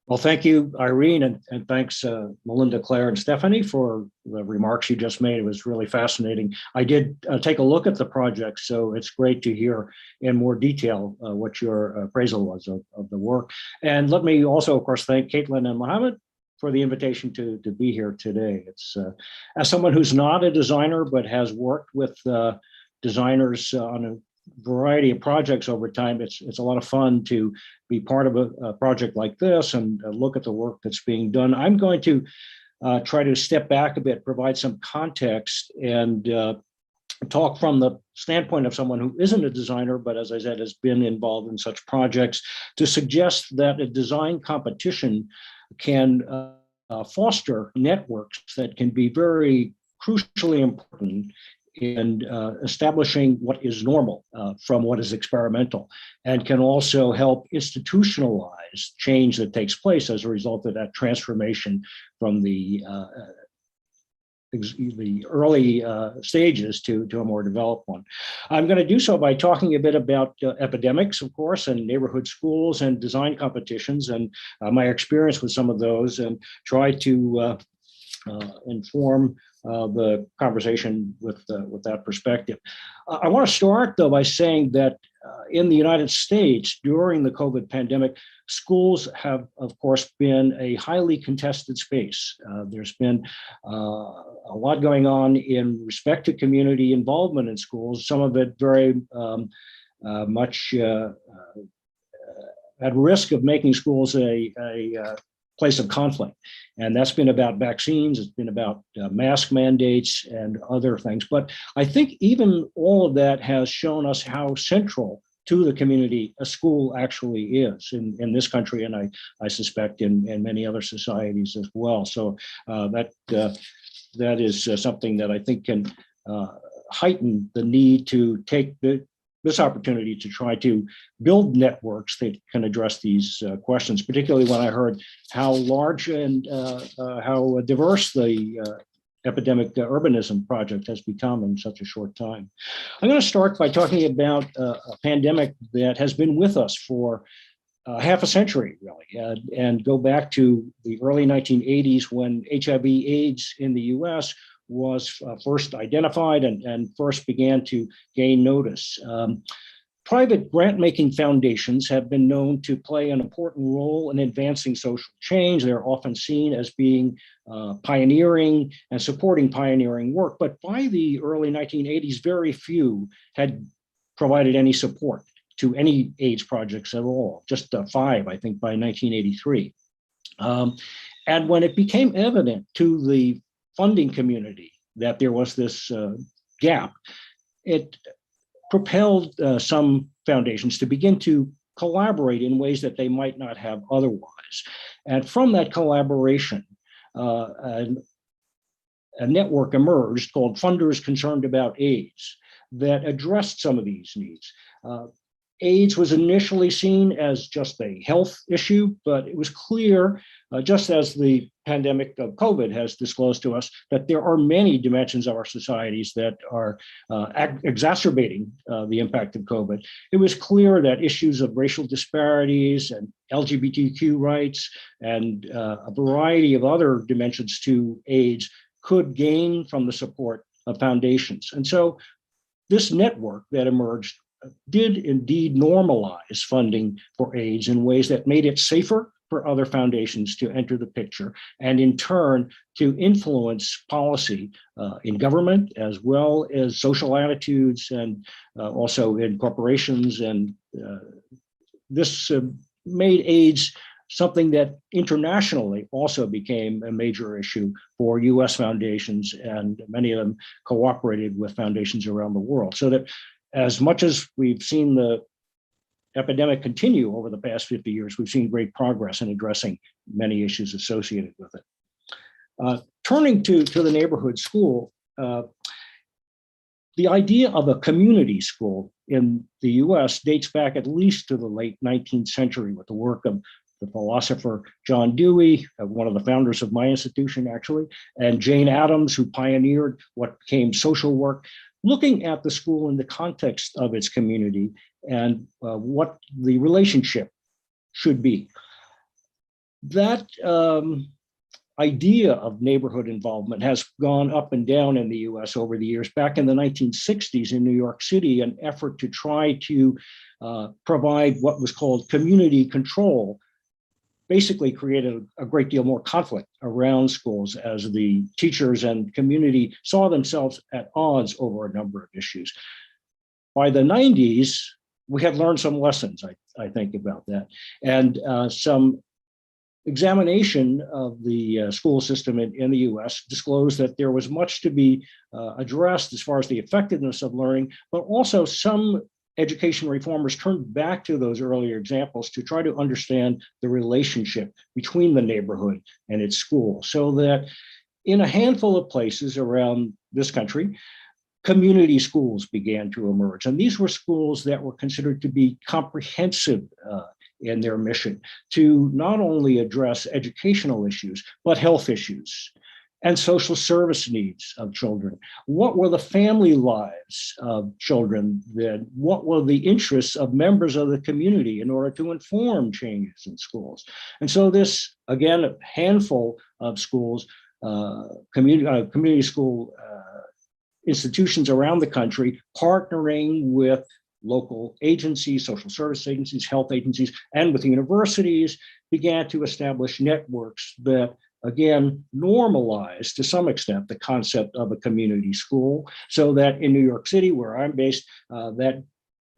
Speaker 12: Well, thank you, Irene, and thanks, Melinda, Claire, and Stephanie for the remarks you just made. It was really fascinating. I did take a look at the project, so it's great to hear in more detail what your appraisal was of the work. And let me also, of course, thank Caitlin and Mohammed for the invitation to be here today. It's as someone who's not a designer, but has worked with designers on a variety of projects over time, it's a lot of fun to be part of a project like this and look at the work that's being done. I'm going to try to step back a bit, provide some context, and talk from the standpoint of someone who isn't a designer, but as I said, has been involved in such projects, to suggest that a design competition can foster networks that can be very crucially important in establishing what is normal from what is experimental, and can also help institutionalize change that takes place as a result of that transformation from the early stages to a more developed one. I'm going to do so by talking a bit about epidemics, of course, and neighborhood schools and design competitions, and my experience with some of those, and try to inform the conversation with that perspective. I want to start, though, by saying that in the United States, during the COVID pandemic, schools have, of course, been a highly contested space. There's been a lot going on in respect to community involvement in schools, some of it very much at risk of making schools a place of conflict. And that's been about vaccines, it's been about mask mandates and other things. But I think even all of that has shown us how central to the community a school actually is in this country, and I suspect in many other societies as well. So that is something that I think can heighten the need to take this opportunity to try to build networks that can address these questions, particularly when I heard how large and how diverse the Epidemic Urbanism project has become in such a short time. I'm going to start by talking about a pandemic that has been with us for half a century, really, and go back to the early 1980s when HIV/AIDS in the US was first identified and first began to gain notice. Private grant-making foundations have been known to play an important role in advancing social change. They're often seen as being pioneering and supporting pioneering work. But by the early 1980s, very few had provided any support to any AIDS projects at all, just 5, I think, by 1983. And when it became evident to the funding community that there was this gap, it propelled some foundations to begin to collaborate in ways that they might not have otherwise. And from that collaboration, a network emerged called Funders Concerned About AIDS that addressed some of these needs. AIDS was initially seen as just a health issue, but it was clear, just as the pandemic of COVID has disclosed to us, that there are many dimensions of our societies that are exacerbating the impact of COVID. It was clear that issues of racial disparities and LGBTQ rights and a variety of other dimensions to AIDS could gain from the support of foundations. And so this network that emerged did indeed normalize funding for AIDS in ways that made it safer for other foundations to enter the picture, and in turn to influence policy in government as well as social attitudes and also in corporations. And this made AIDS something that internationally also became a major issue for US foundations, and many of them cooperated with foundations around the world. So that as much as we've seen the epidemic continue over the past 50 years, we've seen great progress in addressing many issues associated with it. Turning to the neighborhood school, the idea of a community school in the US dates back at least to the late 19th century with the work of the philosopher John Dewey, one of the founders of my institution, actually, and Jane Addams, who pioneered what became social work, looking at the school in the context of its community and what the relationship should be. That idea of neighborhood involvement has gone up and down in the US over the years. Back in the 1960s in New York City, an effort to try to provide what was called community control basically created a great deal more conflict around schools as the teachers and community saw themselves at odds over a number of issues. By the 90s, we had learned some lessons, I think, about that, and some examination of the school system in the US disclosed that there was much to be addressed as far as the effectiveness of learning, but also some education reformers turned back to those earlier examples to try to understand the relationship between the neighborhood and its school, so that in a handful of places around this country, community schools began to emerge. And these were schools that were considered to be comprehensive in their mission to not only address educational issues, but health issues and social service needs of children. What were the family lives of children? What were the interests of members of the community in order to inform changes in schools? And so this, again, a handful of schools, community school institutions around the country, partnering with local agencies, social service agencies, health agencies, and with universities, began to establish networks that, again, normalized to some extent the concept of a community school, so that in New York City, where I'm based, that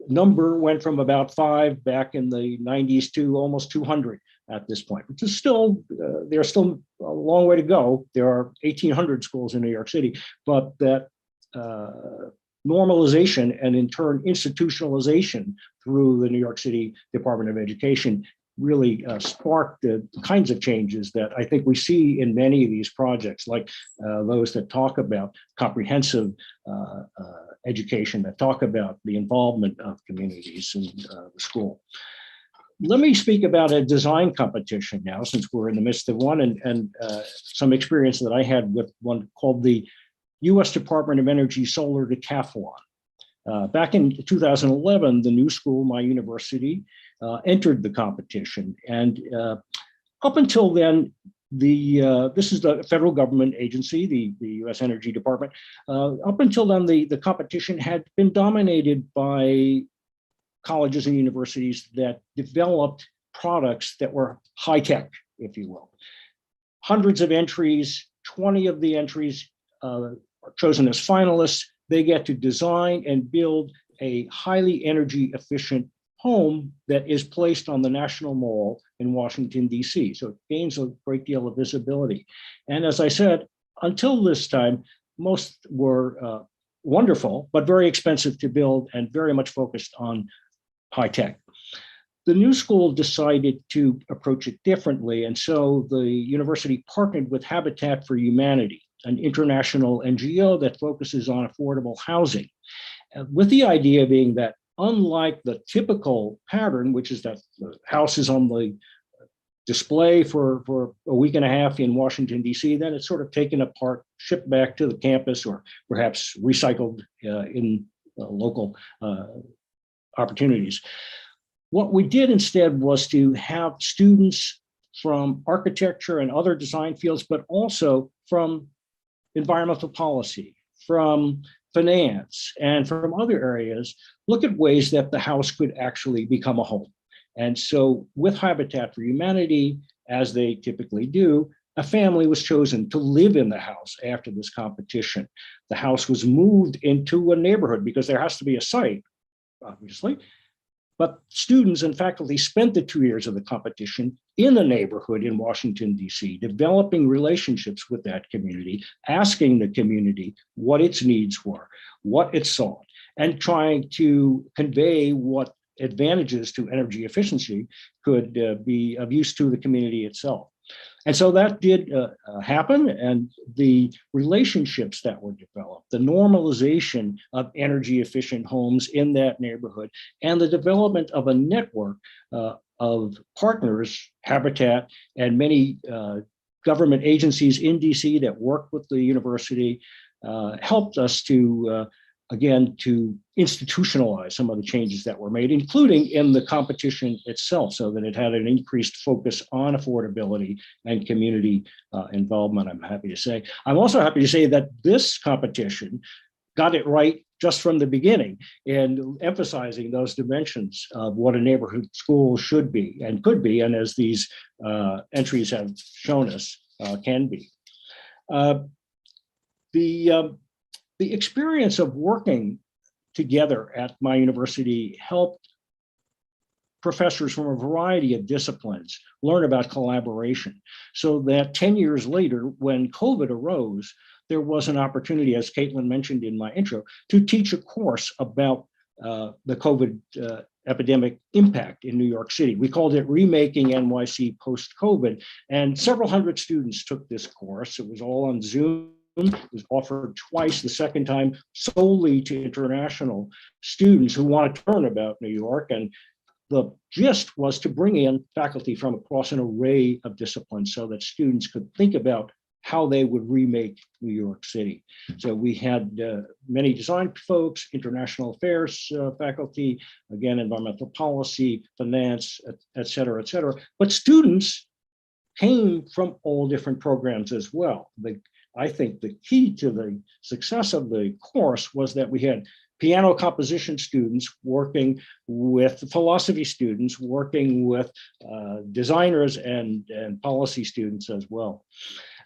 Speaker 12: number went from about 5 back in the 90s to almost 200 at this point, which is still, there's still a long way to go. There are 1,800 schools in New York City, but that normalization and in turn institutionalization through the New York City Department of Education really sparked the kinds of changes that I think we see in many of these projects, like those that talk about comprehensive education, that talk about the involvement of communities in the school. Let me speak about a design competition now, since we're in the midst of one, and some experience that I had with one called the US Department of Energy Solar Decathlon. Back in 2011, the new school, my university, entered the competition. And up until then, this is the federal government agency, the US Energy Department. Up until then, the competition had been dominated by colleges and universities that developed products that were high tech, if you will. Hundreds of entries, 20 of the entries are chosen as finalists. They get to design and build a highly energy efficient home that is placed on the National Mall in Washington, D.C. So it gains a great deal of visibility. And as I said, until this time, most were wonderful, but very expensive to build and very much focused on high tech. The new school decided to approach it differently. And so the university partnered with Habitat for Humanity, an international NGO that focuses on affordable housing, with the idea being that unlike the typical pattern, which is that the house is on the display for a week and a half in Washington, D.C., then it's sort of taken apart, shipped back to the campus, or perhaps recycled in local opportunities. What we did instead was to have students from architecture and other design fields, but also from environmental policy, from finance, and from other areas, look at ways that the house could actually become a home. And so with Habitat for Humanity, as they typically do, a family was chosen to live in the house after this competition. The house was moved into a neighborhood because there has to be a site, obviously. But students and faculty spent the 2 years of the competition in the neighborhood in Washington, D.C., developing relationships with that community, asking the community what its needs were, what it sought, and trying to convey what advantages to energy efficiency could be of use to the community itself. And so that did happen, and the relationships that were developed, the normalization of energy efficient homes in that neighborhood, and the development of a network of partners, Habitat, and many government agencies in DC that work with the university helped us to, again, to institutionalize some of the changes that were made, including in the competition itself, so that it had an increased focus on affordability and community involvement, I'm happy to say. I'm also happy to say that this competition got it right just from the beginning in emphasizing those dimensions of what a neighborhood school should be and could be, and as these entries have shown us, can be. The experience of working together at my university helped professors from a variety of disciplines learn about collaboration, so that 10 years later, when COVID arose, there was an opportunity, as Caitlin mentioned in my intro, to teach a course about the COVID epidemic impact in New York City. We called it Remaking NYC Post-COVID, and several hundred students took this course. It was all on Zoom. It was offered twice, the second time solely to international students who want to learn about New York. And the gist was to bring in faculty from across an array of disciplines so that students could think about how they would remake New York City. So we had many design folks, international affairs faculty, again, environmental policy, finance, et cetera, But students came from all different programs as well. I think the key to the success of the course was that we had piano composition students working with philosophy students, working with designers and policy students as well.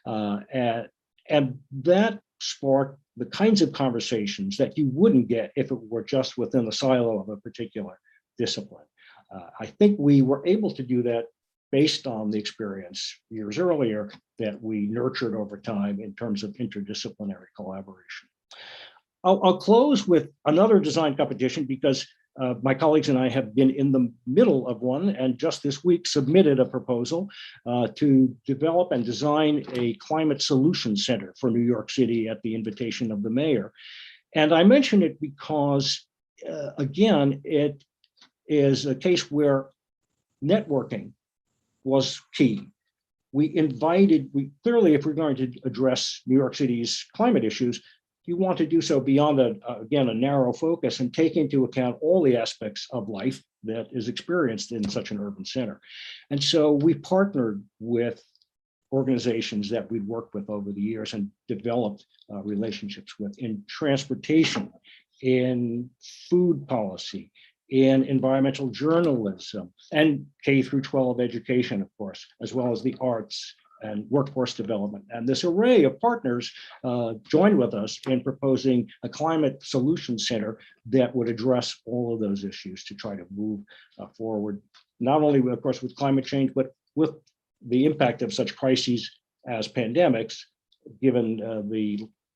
Speaker 12: And that sparked the kinds of conversations that you wouldn't get if it were just within the silo of a particular discipline. I think we were able to do that based on the experience years earlier that we nurtured over time in terms of interdisciplinary collaboration. I'll close with another design competition because my colleagues and I have been in the middle of one, and just this week submitted a proposal to develop and design a climate solution center for New York City at the invitation of the mayor. And I mention it because, again, it is a case where networking was key. We clearly, if we're going to address New York City's climate issues, you want to do so beyond, again, a narrow focus and take into account all the aspects of life that is experienced in such an urban center. And so we partnered with organizations that we'd worked with over the years and developed relationships with in transportation, in food policy, in environmental journalism, and K through 12 education, of course, as well as the arts and workforce development. And this array of partners joined with us in proposing a climate solution center that would address all of those issues to try to move forward, not only, of course, with climate change, but with the impact of such crises as pandemics, given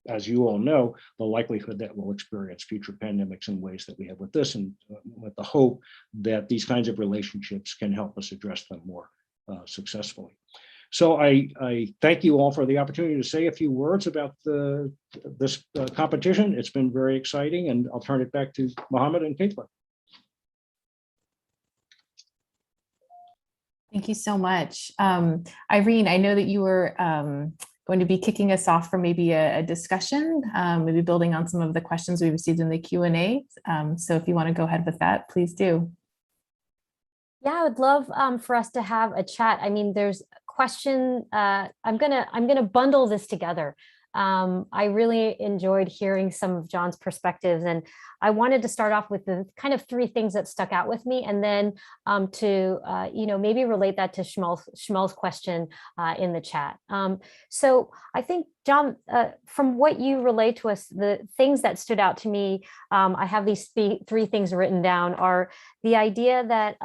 Speaker 12: as you all know, the likelihood that we'll experience future pandemics in ways that we have with this, and with the hope that these kinds of relationships can help us address them more successfully. So I thank you all for the opportunity to say a few words about this competition. It's been very exciting, and I'll turn it back to Mohammed and Caitlin.
Speaker 2: Thank you so much. Irene, I know that you were going to be kicking us off for maybe a discussion, maybe building on some of the questions we received in the Q&A. So if you want to go ahead with that, please do.
Speaker 11: Yeah, I would love for us to have a chat. I mean, there's a question. I'm gonna bundle this together. I really enjoyed hearing some of John's perspectives, and I wanted to start off with the kind of three things that stuck out with me, and then to maybe relate that to Shmuel's question in the chat. So I think, John, from what you relayed to us, the things that stood out to me, I have these three things written down, are the idea that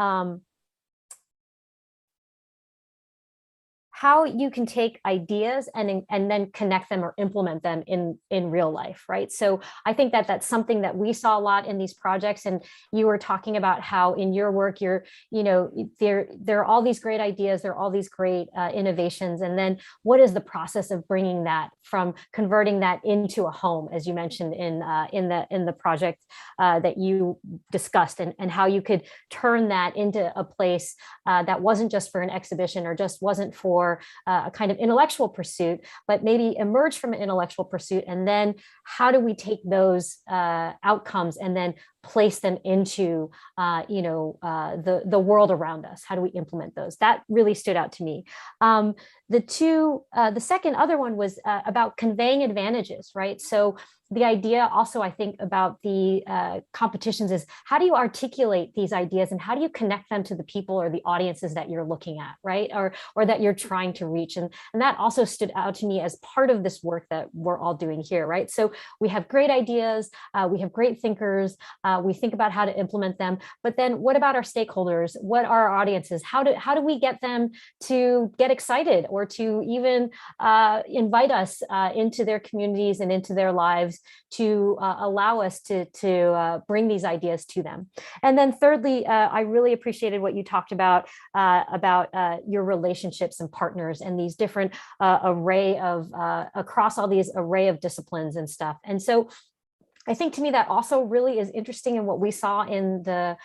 Speaker 11: how you can take ideas and then connect them or implement them in real life, right? So I think that that's something that we saw a lot in these projects. And you were talking about how in your work, there are all these great ideas, there are all these great innovations. And then what is the process of bringing that from converting that into a home, as you mentioned in the project that you discussed, and how you could turn that into a place that wasn't just for an exhibition or just wasn't for a kind of intellectual pursuit, but maybe emerge from an intellectual pursuit. And then how do we take those outcomes and then place them into the world around us? How do we implement those? That really stood out to me. The second other one was about conveying advantages, right? So the idea also, I think, about the competitions is how do you articulate these ideas and how do you connect them to the people or the audiences that you're looking at, right? Or that you're trying to reach. And that also stood out to me as part of this work that we're all doing here, right? So we have great ideas, we have great thinkers, we think about how to implement them, but then what about our stakeholders? What are our audiences? How do we get them to get excited or to even invite us into their communities and into their lives to allow us to bring these ideas to them? And then thirdly, I really appreciated what you talked about your relationships and partners and these different array of across all these array of disciplines and stuff. And so I think to me that also really is interesting in what we saw in the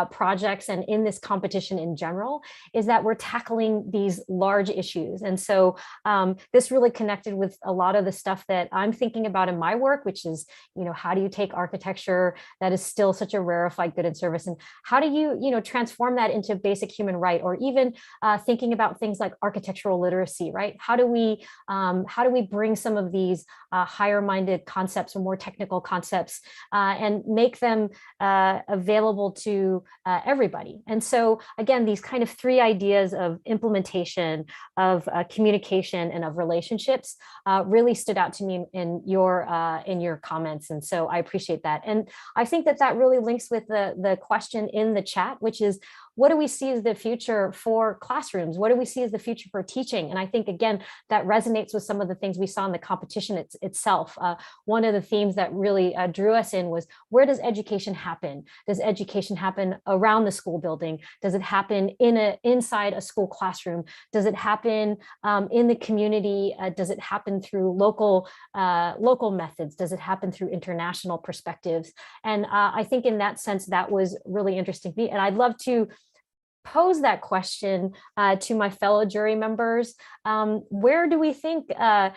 Speaker 11: projects and in this competition in general, is that we're tackling these large issues. And so this really connected with a lot of the stuff that I'm thinking about in my work, which is, how do you take architecture that is still such a rarefied good and service, and how do you, transform that into basic human right, or even thinking about things like architectural literacy, right? How do we bring some of these higher minded concepts or more technical concepts and make them available to everybody? And so again, these kind of three ideas of implementation, of communication, and of relationships really stood out to me in your comments. And so I appreciate that. And I think that really links with the question in the chat, which is, what do we see as the future for classrooms? What do we see as the future for teaching? And I think, again, that resonates with some of the things we saw in the competition itself. One of the themes that really drew us in was, where does education happen? Does education happen around the school building? Does it happen inside a school classroom? Does it happen in the community? Does it happen through local methods? Does it happen through international perspectives? And I think in that sense, that was really interesting to me. And I'd love to pose that question to my fellow jury members. Where do we think are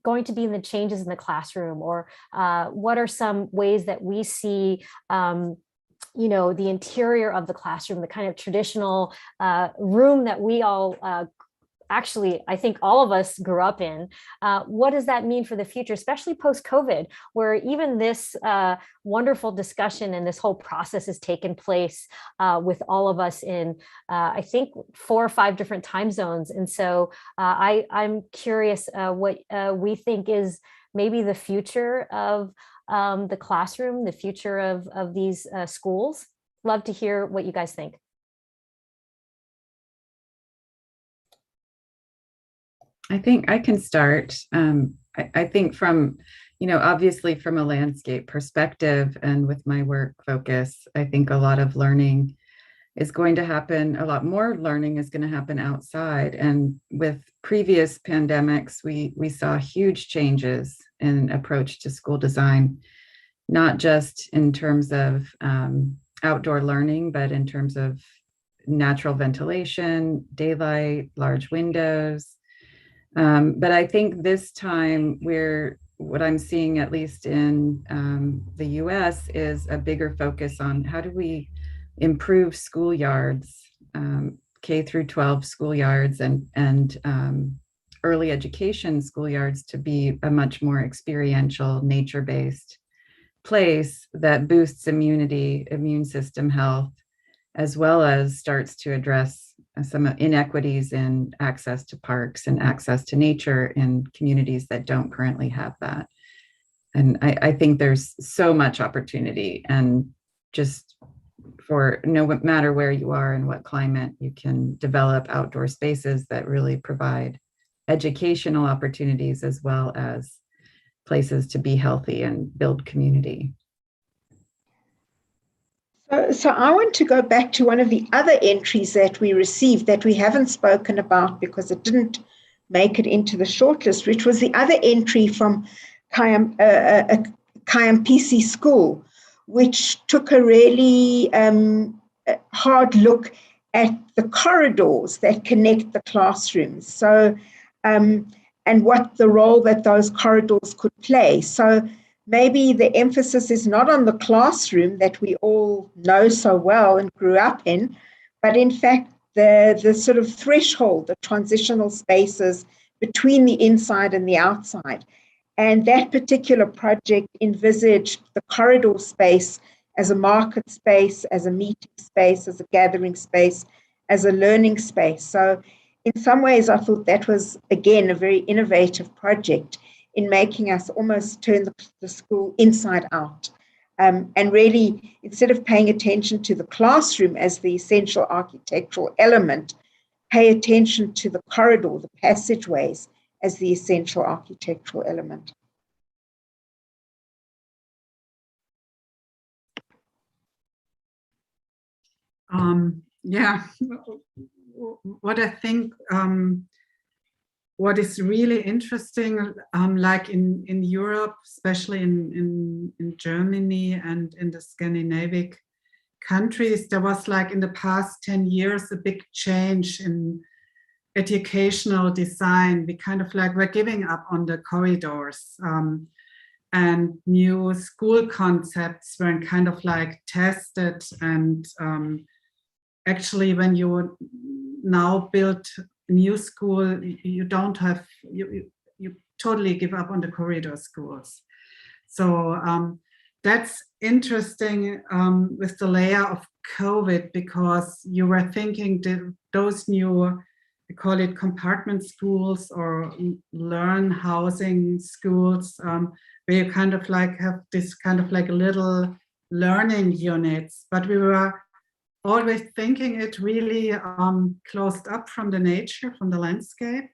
Speaker 11: going to be the changes in the classroom, or what are some ways that we see the interior of the classroom, the kind of traditional room that we all actually, I think all of us grew up in? What does that mean for the future, especially post-COVID, where even this wonderful discussion and this whole process has taken place with all of us in, I think, 4 or 5 different time zones. And so I'm curious what we think is maybe the future of the classroom, the future of these schools. Love to hear what you guys think.
Speaker 9: I think I can start. I think from, obviously from a landscape perspective and with my work focus, I think a lot of learning is going to happen, a lot more learning is going to happen outside. And with previous pandemics, we saw huge changes in approach to school design, not just in terms of outdoor learning, but in terms of natural ventilation, daylight, large windows. But I think this time what I'm seeing, at least in the US, is a bigger focus on how do we improve schoolyards, K through 12 schoolyards and early education schoolyards to be a much more experiential, nature-based place that boosts immunity, immune system health, as well as starts to address some inequities in access to parks and access to nature in communities that don't currently have that. And I think there's so much opportunity, and just for no matter where you are and what climate, you can develop outdoor spaces that really provide educational opportunities as well as places to be healthy and build community.
Speaker 10: So I want to go back to one of the other entries that we received that we haven't spoken about because it didn't make it into the shortlist, which was the other entry from Kayam School, which took a really hard look at the corridors that connect the classrooms. So, and what the role that those corridors could play. So maybe the emphasis is not on the classroom that we all know so well and grew up in, but in fact, the sort of threshold, the transitional spaces between the inside and the outside. And that particular project envisaged the corridor space as a market space, as a meeting space, as a gathering space, as a learning space. So in some ways, I thought that was, again, a very innovative project in making us almost turn the school inside out. And really, instead of paying attention to the classroom as the essential architectural element, pay attention to the corridor, the passageways, as the essential architectural element.
Speaker 8: Yeah, what I think, what is really interesting, like in Europe, especially in Germany and in the Scandinavian countries, there was like in the past 10 years, a big change in educational design. We kind of like, we're giving up on the corridors, and new school concepts were kind of like tested. And actually, when you now build a new school, you don't have, you totally give up on the corridor schools. So that's interesting with the layer of COVID, because you were thinking that those new, we call it compartment schools or learn housing schools, where you kind of like have this kind of like little learning units, but we were always thinking it really closed up from the nature, from the landscape.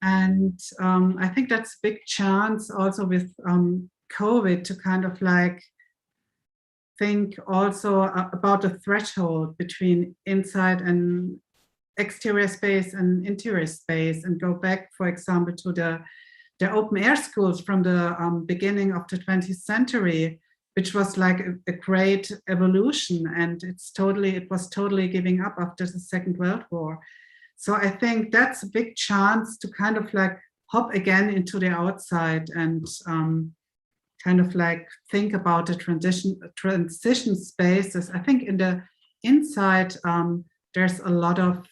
Speaker 8: And I think that's a big chance also with COVID to kind of like think also about the threshold between inside and exterior space and interior space, and go back, for example, to the open air schools from the beginning of the 20th century, which was like a great evolution, and it was totally giving up after the Second World War. So I think that's a big chance to kind of like hop again into the outside and kind of like think about the transition spaces. I think in the inside, there's a lot of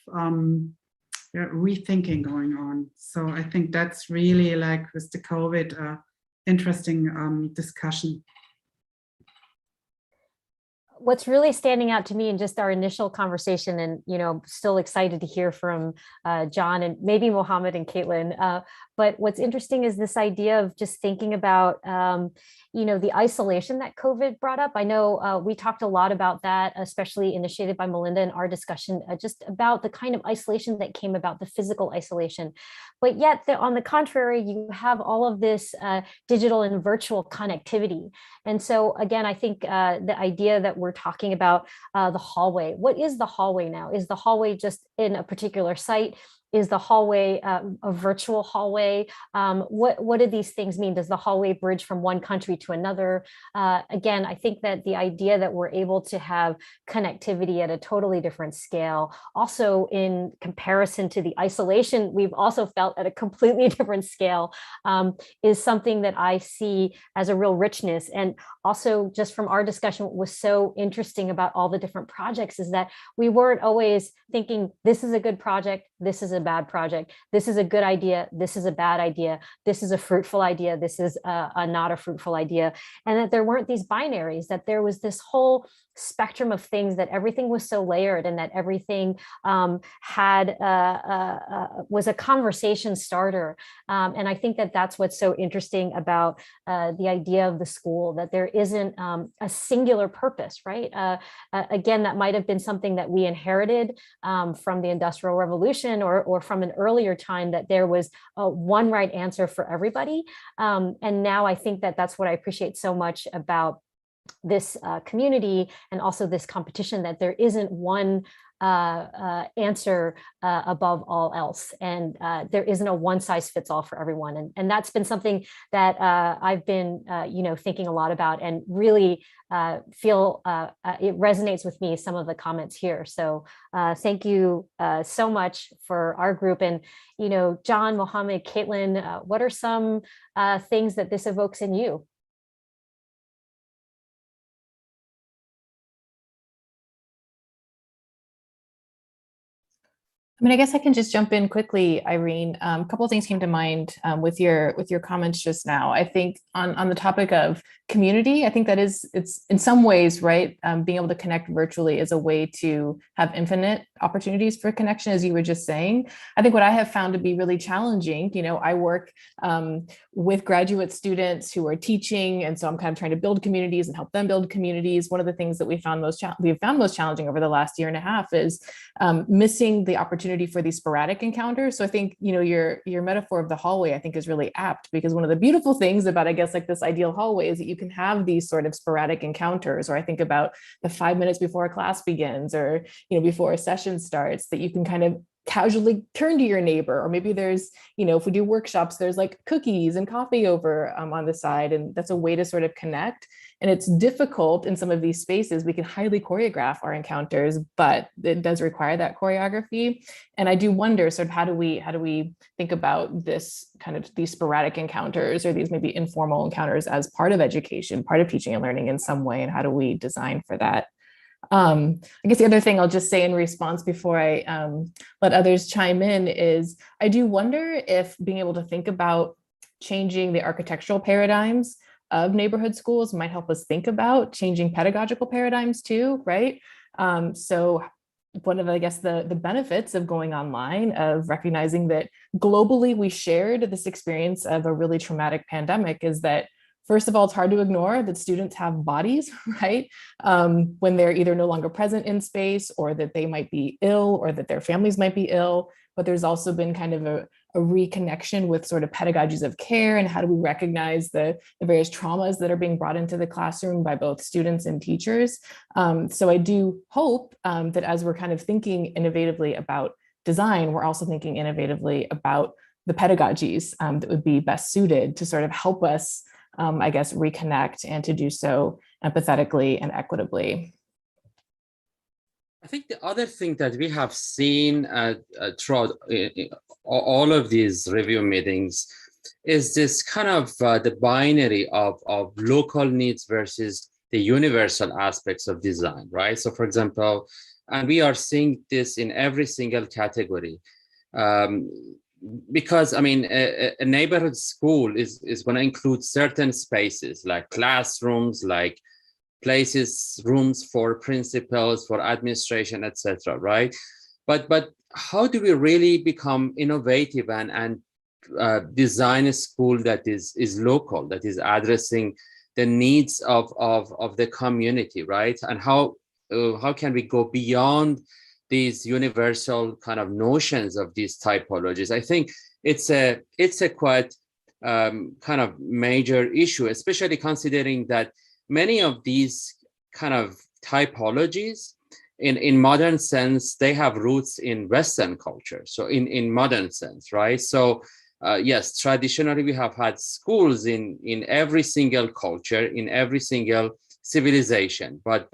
Speaker 8: rethinking going on. So I think that's really like with the COVID, interesting discussion.
Speaker 11: What's really standing out to me in just our initial conversation, and still excited to hear from John and maybe Mohammed and Caitlin, but what's interesting is this idea of just thinking about the isolation that COVID brought up. I know we talked a lot about that, especially initiated by Melinda in our discussion, just about the kind of isolation that came about, the physical isolation. But yet, on the contrary, you have all of this digital and virtual connectivity. And so again, I think the idea that we're talking about the hallway, what is the hallway now? Is the hallway just in a particular site? Is the hallway a virtual hallway? What do these things mean? Does the hallway bridge from one country to another? Again, I think that the idea that we're able to have connectivity at a totally different scale, also in comparison to the isolation we've also felt at a completely different scale, is something that I see as a real richness. And also just from our discussion, what was so interesting about all the different projects is that we weren't always thinking, this is a good project, this is a bad project. This is a good idea. This is a bad idea. This is a fruitful idea. This is not a fruitful idea. And that there weren't these binaries, that there was this whole spectrum of things, that everything was so layered, and that everything was a conversation starter. And I think that that's what's so interesting about the idea of the school, that there isn't a singular purpose, right? Again, that might have been something that we inherited from the Industrial Revolution or from an earlier time, that there was one right answer for everybody. And now I think that that's what I appreciate so much about this community, and also this competition, that there isn't one answer above all else, and there isn't a one size fits all for everyone. And that's been something that I've been thinking a lot about, and really feel it resonates with me, some of the comments here. So thank you so much for our group. And John, Mohammed, Caitlin, what are some things that this evokes in you?
Speaker 2: I mean, I guess I can just jump in quickly, Irene. A couple of things came to mind with your comments just now. I think on the topic of community, I think that it's in some ways, right, being able to connect virtually is a way to have infinite opportunities for connection, as you were just saying. I think what I have found to be really challenging, I work with graduate students who are teaching, and so I'm kind of trying to build communities and help them build communities. One of the things that we've found most challenging over the last year and a half is missing the opportunity for these sporadic encounters. So I think, your metaphor of the hallway, I think, is really apt, because one of the beautiful things about, I guess, like this ideal hallway is that you can have these sort of sporadic encounters. Or I think about the 5 minutes before a class begins, or, before a session starts, that you can kind of casually turn to your neighbor. Or maybe there's, if we do workshops, there's like cookies and coffee over on the side, and that's a way to sort of connect. And it's difficult in some of these spaces. We can highly choreograph our encounters, but it does require that choreography. And I do wonder, sort of, how do we think about this kind of these sporadic encounters, or these maybe informal encounters, as part of education, part of teaching and learning in some way, and how do we design for that? I guess the other thing I'll just say in response before I let others chime in is, I do wonder if being able to think about changing the architectural paradigms of neighborhood schools might help us think about changing pedagogical paradigms too, right? So one of, I guess, the benefits of going online, of recognizing that globally we shared this experience of a really traumatic pandemic, is that, first of all, it's hard to ignore that students have bodies, right? When they're either no longer present in space, or that they might be ill, or that their families might be ill. But there's also been kind of a reconnection with sort of pedagogies of care, and how do we recognize the various traumas that are being brought into the classroom by both students and teachers. So I do hope that as we're kind of thinking innovatively about design, we're also thinking innovatively about the pedagogies that would be best suited to sort of help us, I guess, reconnect, and to do so empathetically and equitably.
Speaker 1: I think the other thing that we have seen throughout all of these review meetings is this kind of the binary of local needs versus the universal aspects of design, right? So for example, and we are seeing this in every single category. Because, I mean, a neighborhood school is going to include certain spaces, like classrooms, like places, rooms for principals, for administration, etc., right? But how do we really become innovative and design a school that is local, that is addressing the needs of the community, right? And how can we go beyond these universal kind of notions of these typologies? I think it's a quite kind of major issue, especially considering that many of these kind of typologies in modern sense, they have roots in Western culture. So in modern sense, right? So yes, traditionally we have had schools in every single culture, in every single civilization, but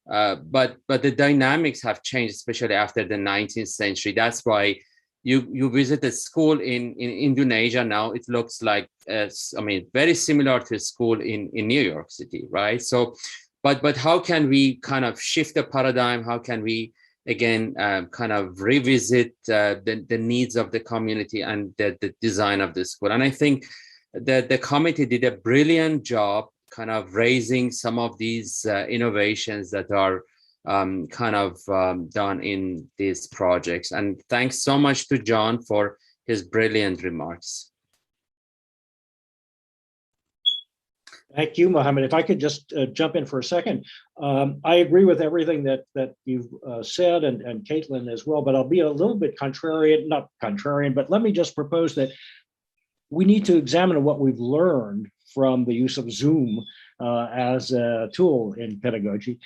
Speaker 1: the dynamics have changed, especially after the 19th century. That's why you visit a school in Indonesia now, it looks like, I mean, very similar to a school in New York City, right? So, but how can we kind of shift the paradigm? How can we again, kind of revisit the needs of the community and the design of the school. And I think that the committee did a brilliant job kind of raising some of these innovations that are done in these projects. And thanks so much to John for his brilliant remarks.
Speaker 12: Thank you, Mohammed. If I could just jump in for a second. I agree with everything that you've said, and Caitlin as well, but I'll be a little bit not contrarian, but let me just propose that we need to examine what we've learned from the use of Zoom as a tool in pedagogy.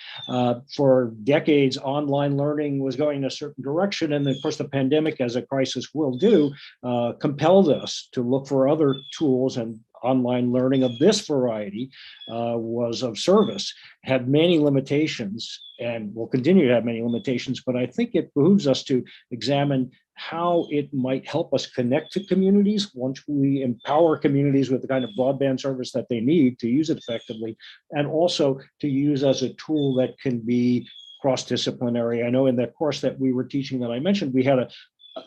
Speaker 12: For decades, online learning was going in a certain direction, and of course the pandemic, as a crisis will do, compelled us to look for other tools, and online learning of this variety was of service, had many limitations, and will continue to have many limitations, but I think it behooves us to examine how it might help us connect to communities once we empower communities with the kind of broadband service that they need to use it effectively, and also to use as a tool that can be cross-disciplinary. I know in that course that we were teaching that I mentioned, we had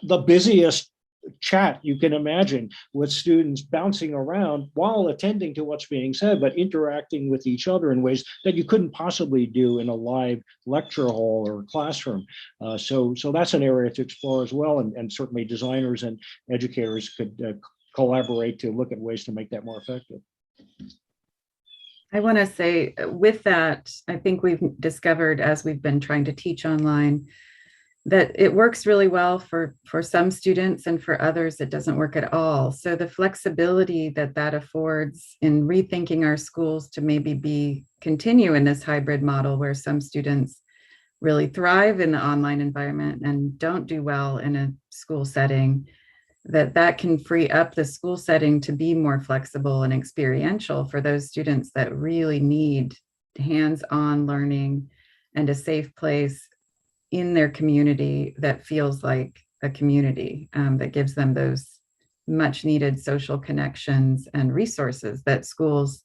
Speaker 12: the busiest chat you can imagine, with students bouncing around while attending to what's being said, but interacting with each other in ways that you couldn't possibly do in a live lecture hall or classroom. So that's an area to explore as well, and certainly designers and educators could collaborate to look at ways to make that more effective.
Speaker 9: I want to say with that, I think we've discovered, as we've been trying to teach online, that it works really well for some students, and for others it doesn't work at all. So the flexibility that affords in rethinking our schools to maybe continue in this hybrid model, where some students really thrive in the online environment and don't do well in a school setting, that can free up the school setting to be more flexible and experiential for those students that really need hands-on learning and a safe place in their community that feels like a community, that gives them those much needed social connections and resources that schools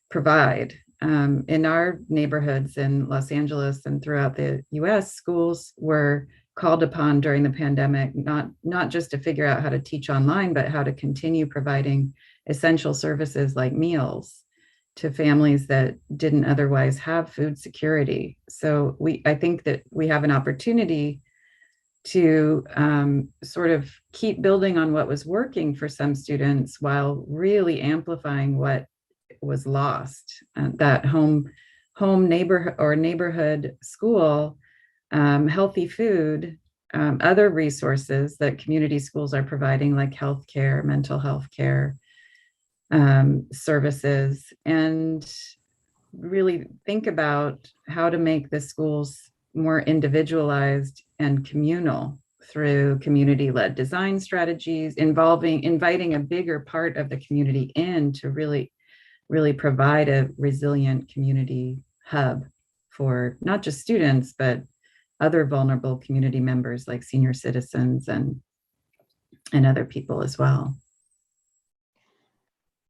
Speaker 9: provide. In our neighborhoods in Los Angeles and throughout the US, schools were called upon during the pandemic, not just to figure out how to teach online, but how to continue providing essential services like meals to families that didn't otherwise have food security. So I think that we have an opportunity to sort of keep building on what was working for some students while really amplifying what was lost. That home neighborhood or neighborhood school, healthy food, other resources that community schools are providing, like healthcare, mental health care, services, and really think about how to make the schools more individualized and communal through community-led design strategies, inviting a bigger part of the community in to really provide a resilient community hub for not just students, but other vulnerable community members like senior citizens and other people as well.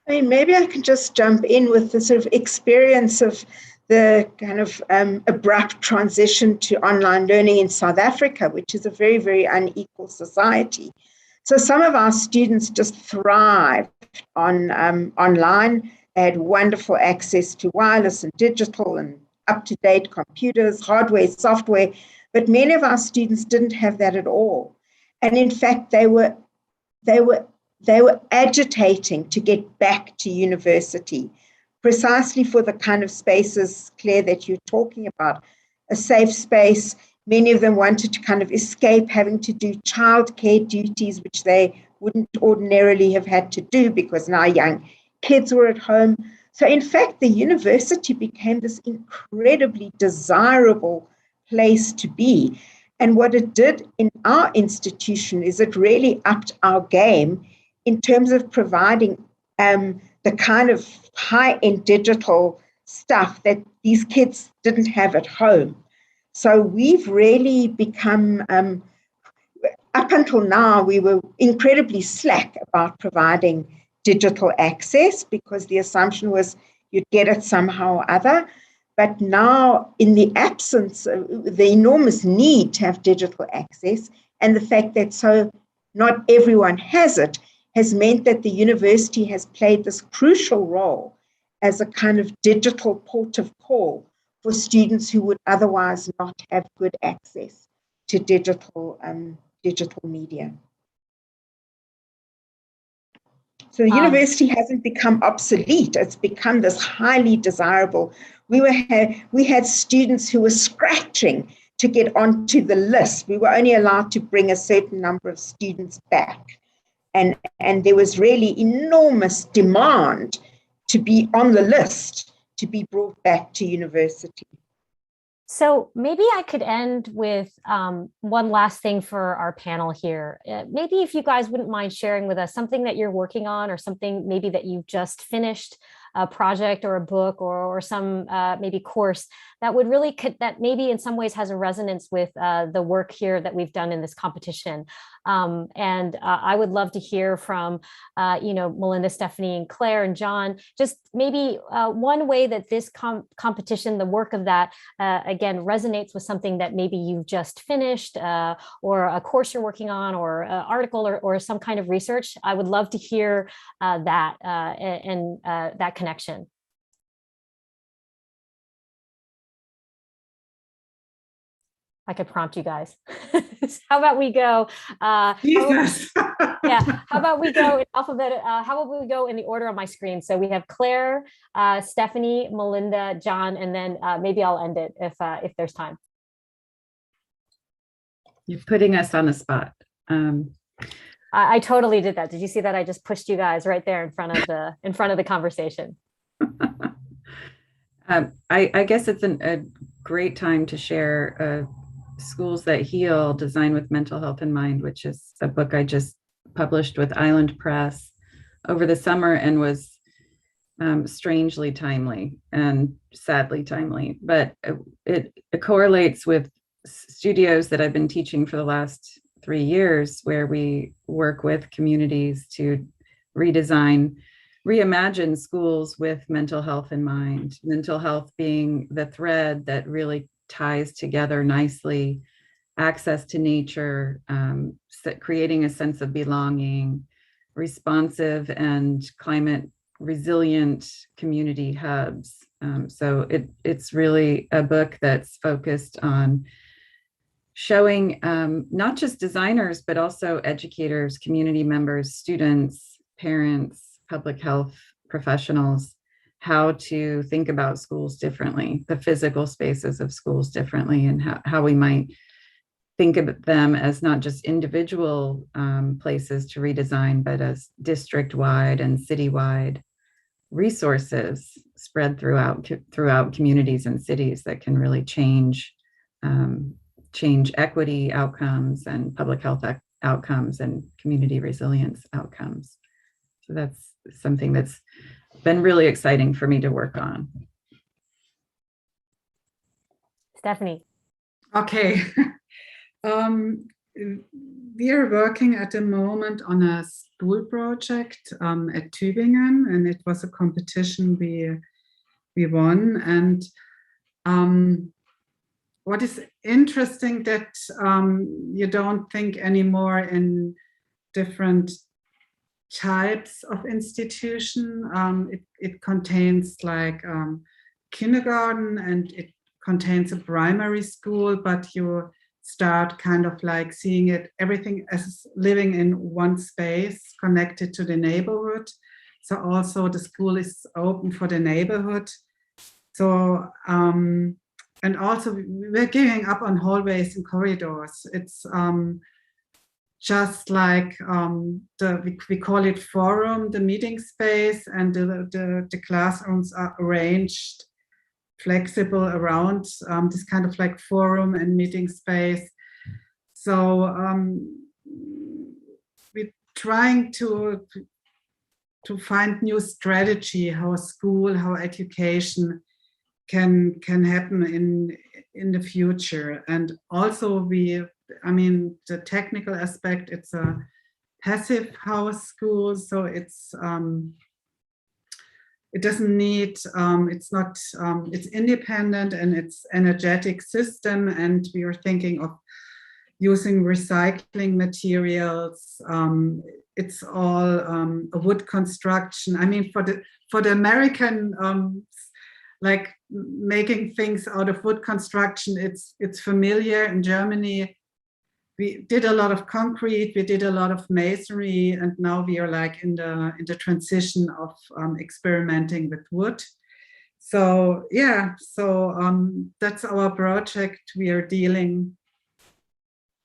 Speaker 10: I mean, maybe I can just jump in with the sort of experience of the kind of abrupt transition to online learning in South Africa, which is a very, very unequal society. So some of our students just thrived on online. They had wonderful access to wireless and digital and up-to-date computers, hardware, software, but many of our students didn't have that at all. And in fact, they were agitating to get back to university, precisely for the kind of spaces, Claire, that you're talking about, a safe space. Many of them wanted to kind of escape having to do childcare duties, which they wouldn't ordinarily have had to do because now young kids were at home. So in fact, the university became this incredibly desirable place to be. And what it did in our institution is it really upped our game in terms of providing the kind of high-end digital stuff that these kids didn't have at home. So we've really become, up until now, we were incredibly slack about providing digital access because the assumption was you'd get it somehow or other. But now, in the absence of the enormous need to have digital access and the fact that not everyone has it, has meant that the university has played this crucial role as a kind of digital port of call for students who would otherwise not have good access to digital media. So the university hasn't become obsolete. It's become this highly desirable. We had students who were scratching to get onto the list. We were only allowed to bring a certain number of students back. And there was really enormous demand to be on the list, to be brought back to university.
Speaker 11: So maybe I could end with one last thing for our panel here. Maybe if you guys wouldn't mind sharing with us something that you're working on, or something maybe that you've just finished, a project or a book or some maybe course that would really that maybe in some ways has a resonance with the work here that we've done in this competition. And I would love to hear from Melinda, Stephanie, and Claire, and John, just maybe one way that this competition, the work of that, again, resonates with something that maybe you've just finished, or a course you're working on, or an article, or some kind of research. I would love to hear that and that connection. I could prompt you guys. How about we go? How about we go in alphabet? How about we go in the order on my screen? So we have Claire, Stephanie, Melinda, John, and then maybe I'll end it if there's time.
Speaker 9: You're putting us on the spot.
Speaker 11: I totally did that. Did you see that? I just pushed you guys right there in front of the conversation.
Speaker 9: I guess it's a great time to share Schools That Heal, Design with Mental Health in Mind, which is a book I just published with Island Press over the summer, and was strangely timely and sadly timely. But it correlates with studios that I've been teaching for the last 3 years, where we work with communities to reimagine schools with mental health in mind, mental health being the thread that really ties together nicely access to nature, creating a sense of belonging, responsive and climate resilient community hubs. So it's really a book that's focused on showing not just designers, but also educators, community members, students, parents, public health professionals, how to think about schools differently, the physical spaces of schools differently, and how we might think of them as not just individual places to redesign, but as district-wide and city-wide resources spread throughout communities and cities that can really change equity outcomes and public health outcomes and community resilience outcomes. So that's something that's been really exciting for me to work on.
Speaker 11: Stephanie.
Speaker 8: Okay. We are working at the moment on a school project at Tübingen, and it was a competition we won. And what is interesting that you don't think anymore in different types of institution. It contains like kindergarten, and it contains a primary school, but you start kind of like seeing everything as living in one space connected to the neighborhood. So also the school is open for the neighborhood. So, and also we're giving up on hallways and corridors. It's just like we call it forum, the meeting space, and the classrooms are arranged flexible around this kind of like forum and meeting space. So we're trying to find new strategy how school, how education can happen in the future. And also the technical aspect, it's a passive house school, so it's it doesn't need, it's not, it's independent and it's energetic system. And we are thinking of using recycling materials. It's all a wood construction. I mean, for the American, like making things out of wood construction, it's familiar. In Germany, we did a lot of concrete, we did a lot of masonry, and now we are like in the transition of experimenting with wood. So yeah, so that's our project we are dealing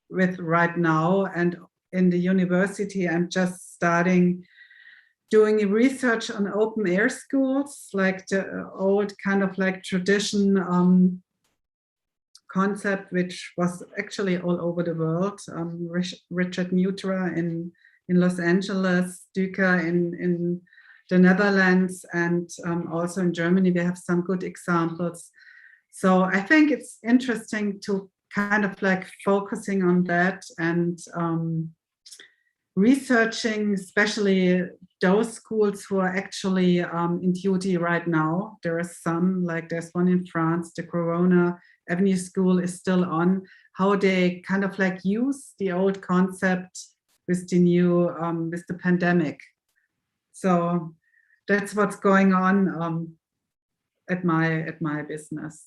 Speaker 8: with right now. And in the university, I'm just starting doing research on open air schools, like the old kind of like tradition concept, which was actually all over the world. Richard Neutra in Los Angeles, Duca in the Netherlands, and also in Germany, we have some good examples. So I think it's interesting to kind of like focusing on that and researching, especially those schools who are actually in duty right now. There are some, like there's one in France, the Corona Avenue School is still on, how they kind of like use the old concept with the new, with the pandemic. So that's what's going on at my business.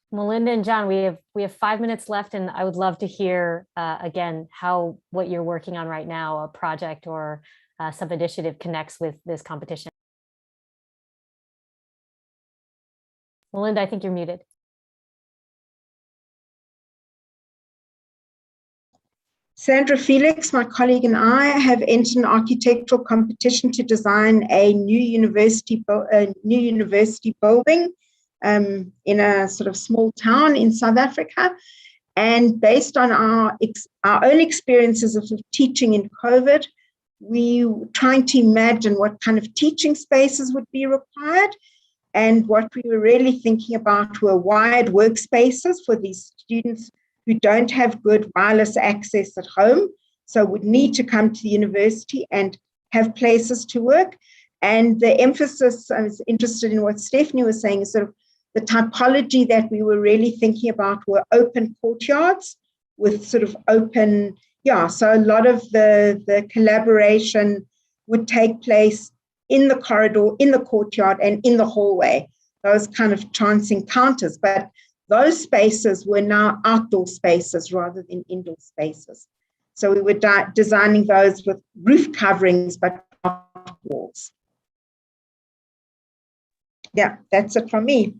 Speaker 11: Melinda and John, we have 5 minutes left, and I would love to hear again what you're working on right now, a project or some initiative connects with this competition. Melinda, I think you're muted.
Speaker 10: Sandra Felix, my colleague, and I have entered an architectural competition to design a new university building in a sort of small town in South Africa. And based on our own experiences of teaching in COVID, we were trying to imagine what kind of teaching spaces would be required. And what we were really thinking about were wired workspaces for these students who don't have good wireless access at home, so would need to come to the university and have places to work. And the emphasis, I was interested in what Stephanie was saying, is sort of the typology that we were really thinking about were open courtyards with sort of open, so a lot of the collaboration would take place in the corridor, in the courtyard, and in the hallway, those kind of chance encounters. But those spaces were now outdoor spaces rather than indoor spaces. So we were designing those with roof coverings, but not walls. Yeah, that's it from me.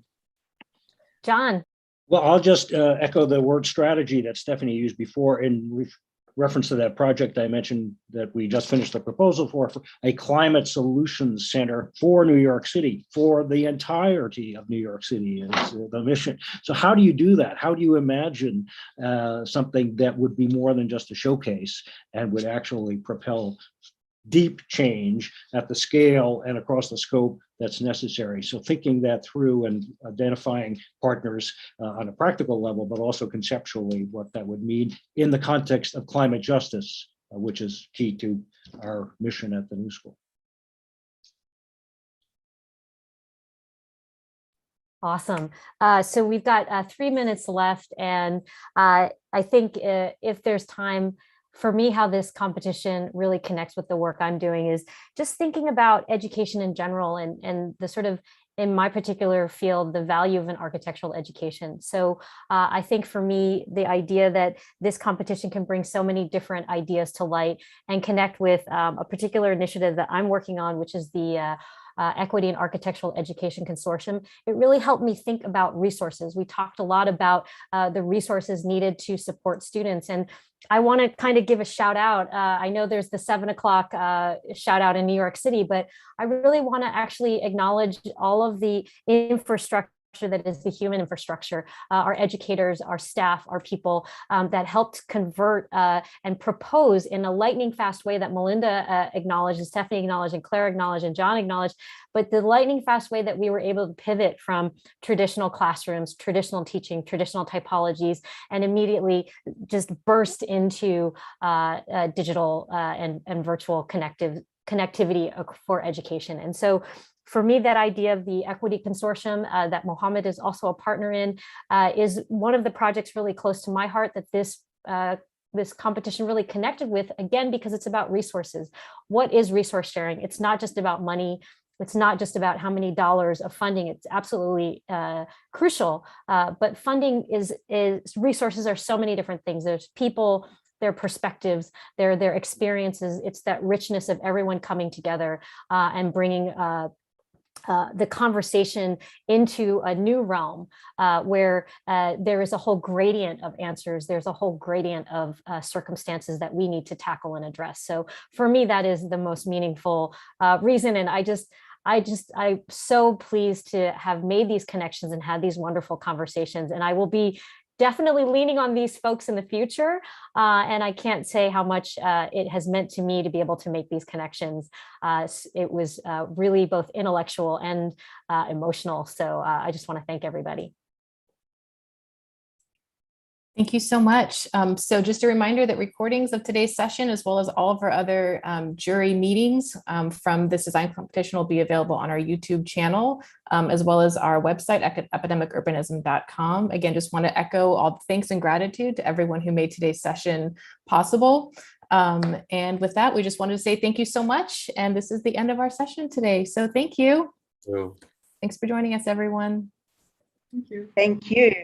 Speaker 11: John.
Speaker 12: Well, I'll just echo the word strategy that Stephanie used before in reference to that project I mentioned that we just finished the proposal for a climate solutions center for New York City, for the entirety of New York City is the mission. So how do you do that? How do you imagine something that would be more than just a showcase and would actually propel deep change at the scale and across the scope that's necessary? So thinking that through and identifying partners on a practical level, but also conceptually what that would mean in the context of climate justice, which is key to our mission at the New School.
Speaker 11: Awesome. So we've got 3 minutes left, and I think if there's time, for me, how this competition really connects with the work I'm doing is just thinking about education in general and the sort of, in my particular field, the value of an architectural education. So I think for me, the idea that this competition can bring so many different ideas to light and connect with a particular initiative that I'm working on, which is the Equity in Architectural Education Consortium. It really helped me think about resources. We talked a lot about the resources needed to support students. And I want to kind of give a shout out. I know there's the 7 o'clock shout out in New York City, but I really want to actually acknowledge all of the infrastructure that is the human infrastructure, our educators, our staff, our people that helped convert and propose in a lightning fast way that Melinda acknowledged, and Stephanie acknowledged, and Claire acknowledged, and John acknowledged, but the lightning fast way that we were able to pivot from traditional classrooms, traditional teaching, traditional typologies, and immediately just burst into digital and virtual connective connectivity for education. And so for me, that idea of the Equity Consortium that Mohammed is also a partner in is one of the projects really close to my heart that this competition really connected with, again, because it's about resources. What is resource sharing? It's not just about money. It's not just about how many dollars of funding. It's absolutely crucial. But funding is resources are so many different things. There's people, their perspectives, their experiences. It's that richness of everyone coming together and bringing the conversation into a new realm where there is a whole gradient of answers. There's a whole gradient of circumstances that we need to tackle and address. So for me, that is the most meaningful reason. And I'm so pleased to have made these connections and had these wonderful conversations. And I will be definitely leaning on these folks in the future. And I can't say how much it has meant to me to be able to make these connections. It was really both intellectual and emotional. So I just want to thank everybody.
Speaker 2: Thank you so much. So just a reminder that recordings of today's session, as well as all of our other jury meetings from this design competition will be available on our YouTube channel, as well as our website, epidemicurbanism.com. Again, just want to echo all the thanks and gratitude to everyone who made today's session possible. And with that, we just wanted to say thank you so much. And this is the end of our session today. So thank you. Thanks for joining us, everyone.
Speaker 8: Thank you.
Speaker 10: Thank you.